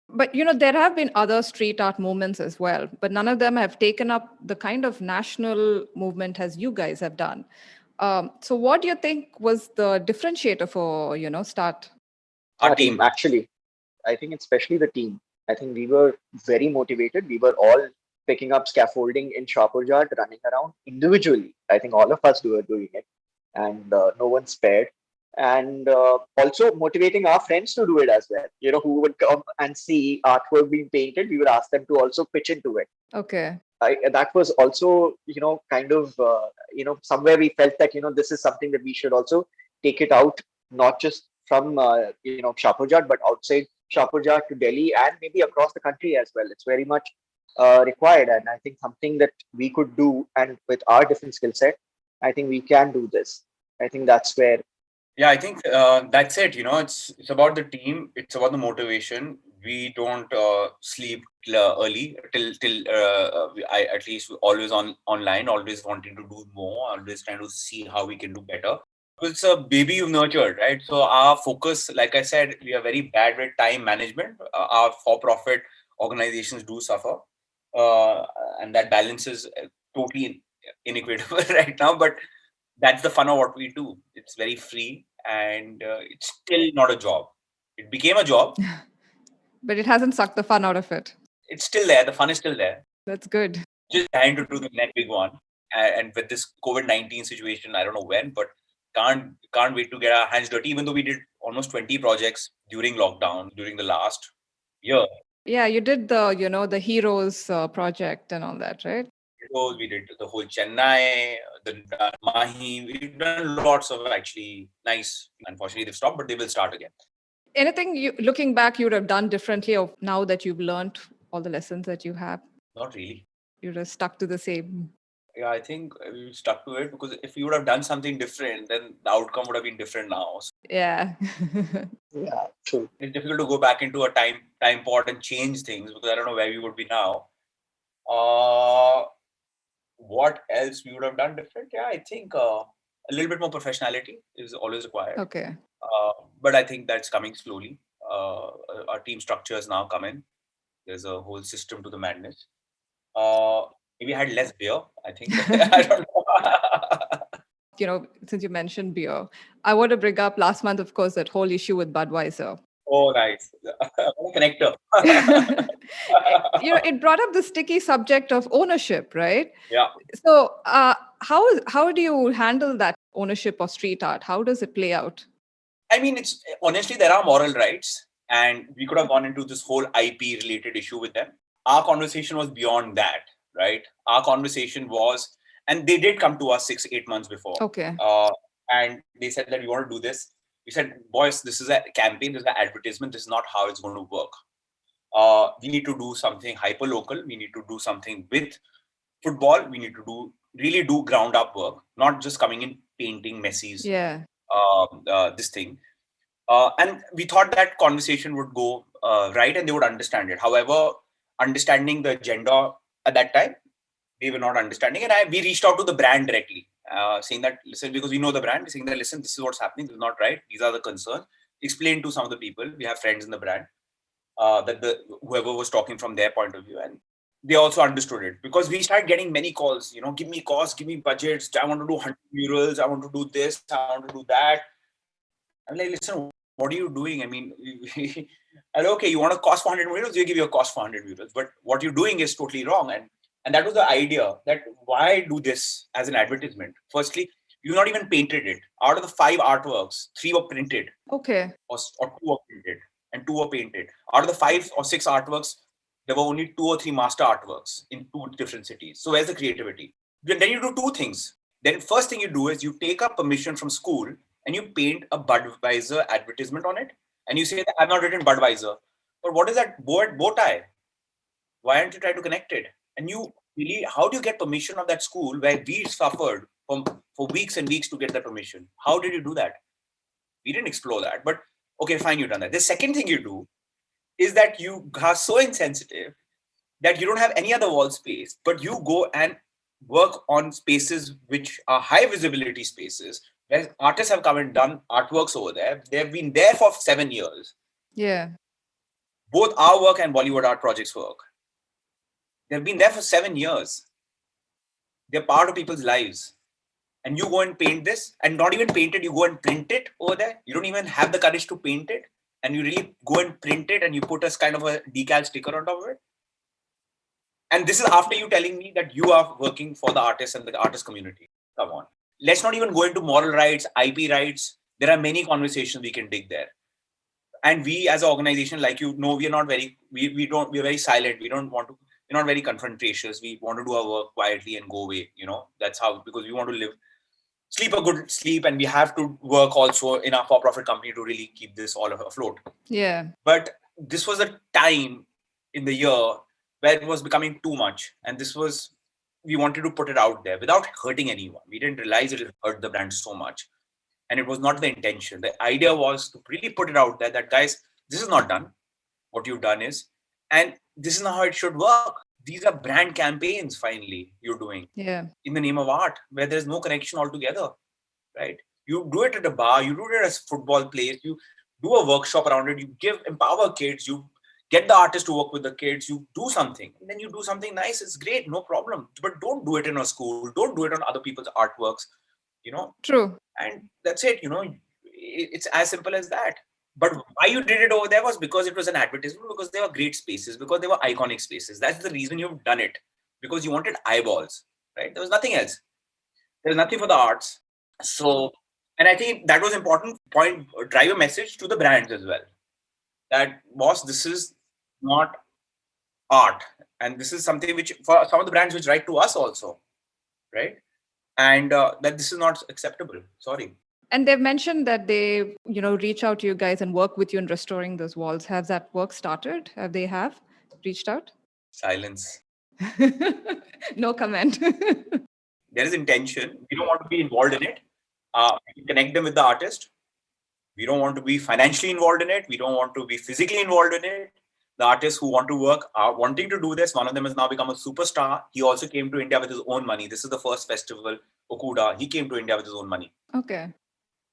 But there have been other street art movements as well, but none of them have taken up the kind of national movement as you guys have done. So what do you think was the differentiator for Start? Our Our team. team, actually, I think especially the team. I think we were very motivated. We were all picking up scaffolding in Shahpur Jat, running around individually. I think all of us were doing it, and no one spared. And also motivating our friends to do it as well. Who would come and see artwork being painted, we would ask them to also pitch into it. Okay. That was also, kind of, somewhere we felt that, this is something that we should also take it out, not just from, Shahpur Jat, but outside Shahpur Jat to Delhi and maybe across the country as well. It's very much required. And I think something that we could do, and with our different skill set, I think we can do this. I think that's where. Yeah, I think that's it. It's about the team. It's about the motivation. We don't sleep early till I at least always online, always wanting to do more, always trying to see how we can do better. It's a baby you've nurtured, right? So our focus, like I said, we are very bad with time management. Our for-profit organizations do suffer, and that balance is totally inequitable right now. But that's the fun of what we do. It's very free, and it's still not a job. It became a job. But it hasn't sucked the fun out of it. It's still there. The fun is still there. That's good. Just trying to do the next big one. And with this COVID-19 situation, I don't know when, but can't wait to get our hands dirty. Even though we did almost 20 projects during lockdown during the last year. Yeah, you did the Heroes project and all that, right? We did the whole Chennai, the Mahi. We've done lots of actually nice. Unfortunately, they've stopped, but they will start again. Anything you, looking back, you would have done differently, or now that you've learned all the lessons that you have, Not really. you're just stuck to the same? Yeah, I think we stuck to it because if you would have done something different, then the outcome would have been different now. So Yeah. Yeah, true. it's difficult to go back into a time pod and change things because I don't know where we would be now. Uh, what else we would have done different? Yeah, I think a little bit more professionality is always required. Okay. But I think that's coming slowly. Our team structure has now come in. There's a whole system to the madness. Uh, Maybe I had less beer, I think. I don't know. You know, since you mentioned beer, I want to bring up last month, of course, that whole issue with Budweiser. Oh, nice. What a connector. You know, it brought up the sticky subject of ownership, right? Yeah. So, how do you handle that ownership of street art? How does it play out? I mean, it's honestly, there are moral rights, and we could have gone into this whole IP related issue with them. Our conversation was beyond that, right? Our conversation was, and they did come to us 6-8 months before. Okay. And they said that we want to do this. We said, boys, this is a campaign, this is an advertisement, this is not how it's going to work. We need to do something hyper local. We need to do something with football. We need to really do ground up work, not just coming in painting Messi's. Yeah. This thing. And we thought that conversation would go right and they would understand it. However, understanding the agenda at that time, they were not understanding. And we reached out to the brand directly, saying that, listen, because we know the brand, saying that, listen, this is what's happening. This is not right. These are the concerns. Explain to some of the people. We have friends in the brand that whoever was talking from their point of view. And they also understood it because we started getting many calls, give me costs, give me budgets. I want to do 100 murals. I want to do this. I want to do that. I'm like, listen, what are you doing? I mean, okay, you want to cost 400 murals, we give you a cost for 100 murals. But what you're doing is totally wrong. And that was the idea, that why do this as an advertisement? Firstly, you not even painted it. Out of the 5 artworks, 3 were printed. Okay. Or 2 were printed and 2 were painted. Out of the 5 or 6 artworks, there were only 2 or 3 master artworks in 2 different cities. So where's the creativity? Then you do 2 things. Then first thing you do is you take up permission from school and you paint a Budweiser advertisement on it. And you say that I've not written Budweiser. But what is that bow tie? Why aren't you trying to connect it? And you really, how do you get permission of that school where we suffered for weeks and weeks to get that permission? How did you do that? We didn't explore that. But okay, fine, you've done that. The second thing you do is that you are so insensitive that you don't have any other wall space, but you go and work on spaces which are high visibility spaces where artists have come and done artworks over there. They've been there for 7 years. Yeah. Both our work and Bollywood art projects work. They've been there for 7 years. They're part of people's lives. And you go and paint this, and not even paint it, you go and print it over there. You don't even have the courage to paint it. And you really go and print it and you put a kind of a decal sticker on top of it. And this is after you telling me that you are working for the artists and the artist community. Come on. Let's not even go into moral rights, IP rights. There are many conversations we can dig there. And we as an organization, like we are not very, we're very silent. We're not very confrontational. We want to do our work quietly and go away. That's how, because we want to sleep a good sleep, and we have to work also in our for-profit company to really keep this all afloat. Yeah. But this was a time in the year where it was becoming too much. And we wanted to put it out there without hurting anyone. We didn't realize it would hurt the brand so much. And it was not the intention. The idea was to really put it out there that, guys, this is not done. What you've done is, and this is not how it should work. These are brand campaigns, finally, you're doing. Yeah. In the name of art, where there's no connection altogether, right? You do it at a bar, you do it at a football place, you do a workshop around it, you empower kids, you get the artist to work with the kids, you do something, and then you do something nice. It's great, no problem. But don't do it in a school. Don't do it on other people's artworks, True. And that's it, it's as simple as that. But why you did it over there was because it was an advertisement, because they were great spaces, because they were iconic spaces. That's the reason you've done it, because you wanted eyeballs, right? There was nothing else. There was nothing for the arts. So, and I think that was important point, drive a message to the brands as well. That, boss, this is not art. And this is something which, for some of the brands, which write to us also, right? And that this is not acceptable. Sorry. And they've mentioned that they, reach out to you guys and work with you in restoring those walls. Has that work started? Have reached out? Silence. No comment. There is intention. We don't want to be involved in it. We connect them with the artist. We don't want to be financially involved in it. We don't want to be physically involved in it. The artists who want to work are wanting to do this. One of them has now become a superstar. He also came to India with his own money. This is the first festival, Okuda. He came to India with his own money. Okay.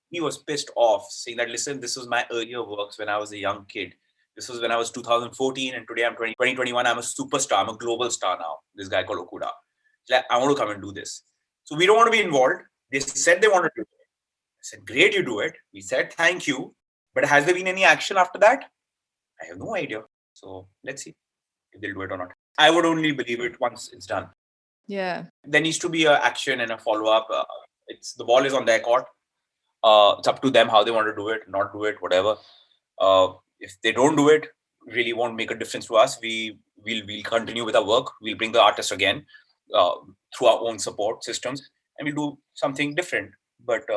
He was pissed off, saying that, listen, this was my earlier works when I was a young kid. This was when I was 2014, and today I'm 2021. I'm a superstar. I'm a global star now. This guy called Okuda. Like, I want to come and do this. So we don't want to be involved. They said they wanted to do it. I said, great, you do it. We said, thank you. But has there been any action after that? I have no idea. So let's see if they'll do it or not. I would only believe it once it's done. Yeah. There needs to be an action and a follow-up. The ball is on their court. It's up to them how they want to do it, not do it, whatever. If they don't do it, really won't make a difference to us. We'll continue with our work. We'll bring the artist again through our own support systems, and we'll do something different. But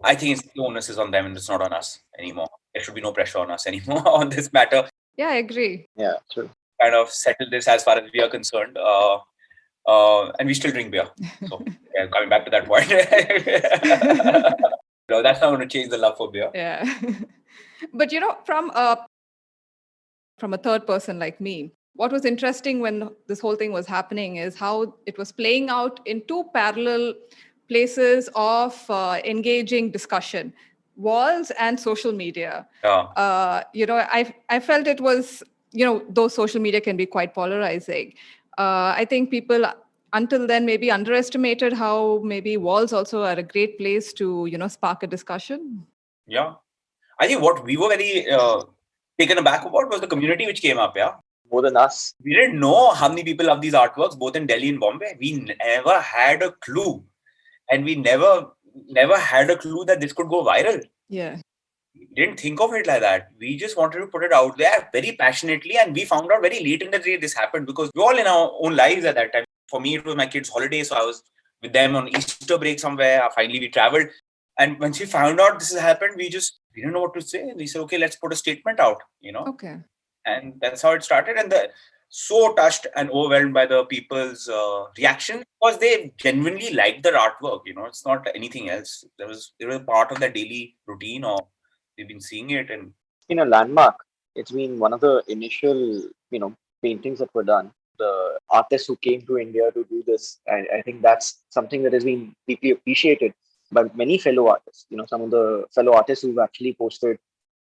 I think the onus is on them, and it's not on us anymore. There should be no pressure on us anymore on this matter. Yeah, I agree. Yeah, true. Kind of settle this as far as we are concerned. And we still drink beer. So yeah, coming back to that point. No, that's not going to change the love for beer. Yeah. But from a third person like me, what was interesting when this whole thing was happening is how it was playing out in two parallel places of engaging discussion: walls and social media. Yeah. I felt it was, though social media can be quite polarizing. I think people until then maybe underestimated how maybe walls also are a great place to, spark a discussion. Yeah. I think what we were very taken aback about was the community which came up. Yeah. More than us. We didn't know how many people love these artworks, both in Delhi and Bombay. We never had a clue. And we never had a clue that this could go viral. Yeah. We didn't think of it like that. We just wanted to put it out there very passionately. And we found out very late in the day this happened because we're all in our own lives at that time. For me, it was my kids' holiday. So I was with them on Easter break somewhere. Finally, we traveled. And once we found out this has happened, we didn't know what to say. We said, okay, let's put a statement out, Okay. And that's how it started. And so touched and overwhelmed by the people's reaction because they genuinely liked their artwork. It's not anything else. They were part of their daily routine, or they've been seeing it. And It's been a landmark. It's been one of the initial, paintings that were done. The artists who came to India to do this, I think that's something that has been deeply appreciated by many fellow artists. Some of the fellow artists who've actually posted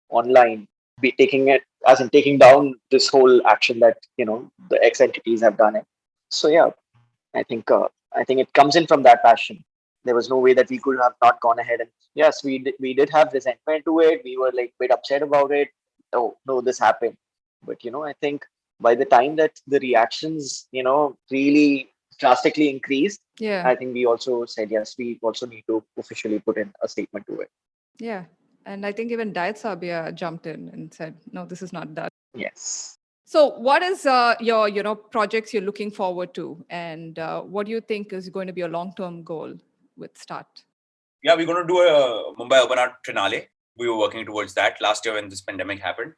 online, be taking it as in taking down this whole action that the ex entities have done it. So yeah, I think it comes in from that passion. There was no way that we could have not gone ahead, and yes, we did have resentment to it. We were like a bit upset about it. Oh no, this happened. But I think by the time that the reactions really drastically increased, Yeah. I think we also said yes, we also need to officially put in a statement to it. Yeah. And I think even Diet Sabia jumped in and said, no, this is not done. Yes. So what is your projects you're looking forward to? And what do you think is going to be a long-term goal with START? Yeah, we're going to do a Mumbai Urban Art Trinale. We were working towards that last year when this pandemic happened.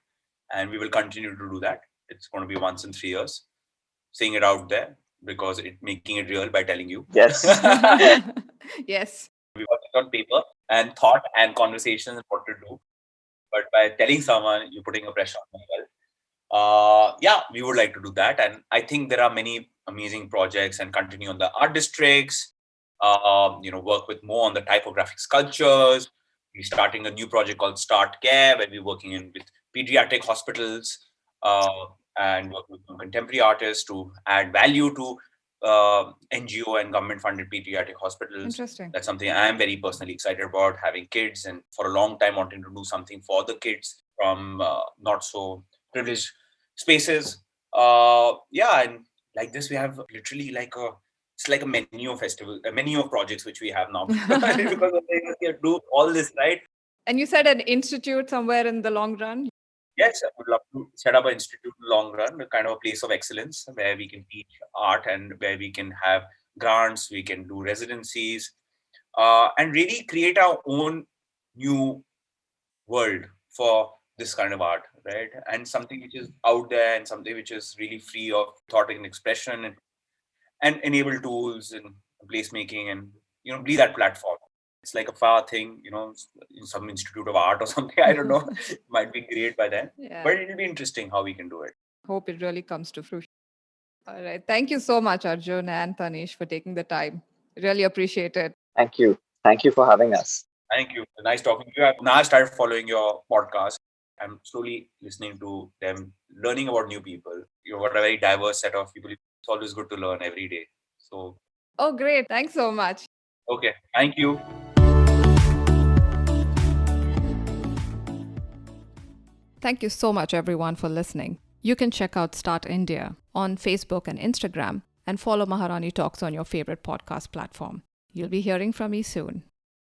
And we will continue to do that. It's going to be once in 3 years. Saying it out there because making it real by telling you. Yes. Yes. We work on paper and thought and conversation and what to do. But by telling someone, you're putting a pressure on them as well. Yeah, we would like to do that. And I think there are many amazing projects and continue on the art districts, work with more on the typographic sculptures. We're starting a new project called Start Care, where we're working with pediatric hospitals and work with contemporary artists to add value to NGO and government-funded pediatric hospitals. Interesting. That's something I'm very personally excited about, having kids, and for a long time wanting to do something for the kids from not so privileged spaces. And like this, we have literally it's like a menu of festival, a menu of projects which we have now because we do all this, right? And you said an institute somewhere in the long run? Yes, I would love to set up an institute in the long run, a kind of a place of excellence where we can teach art and where we can have grants, we can do residencies, and really create our own new world for this kind of art, right? And something which is out there and something which is really free of thought and expression, and enable tools and placemaking, and be that platform. It's like a far thing, in some institute of art or something. I don't know. Might be great by then, but it'll be interesting how we can do it. Hope it really comes to fruition. All right. Thank you so much, Arjun and Thanish, for taking the time. Really appreciate it. Thank you. Thank you for having us. Thank you. Nice talking to you. I've now started following your podcast. I'm slowly listening to them, learning about new people. You've got a very diverse set of people. It's always good to learn every day. So, Oh, great. Thanks so much. okay. Thank you. Thank you so much, everyone, for listening. You can check out Start India on Facebook and Instagram and follow Maharani Talks on your favorite podcast platform. You'll be hearing from me soon.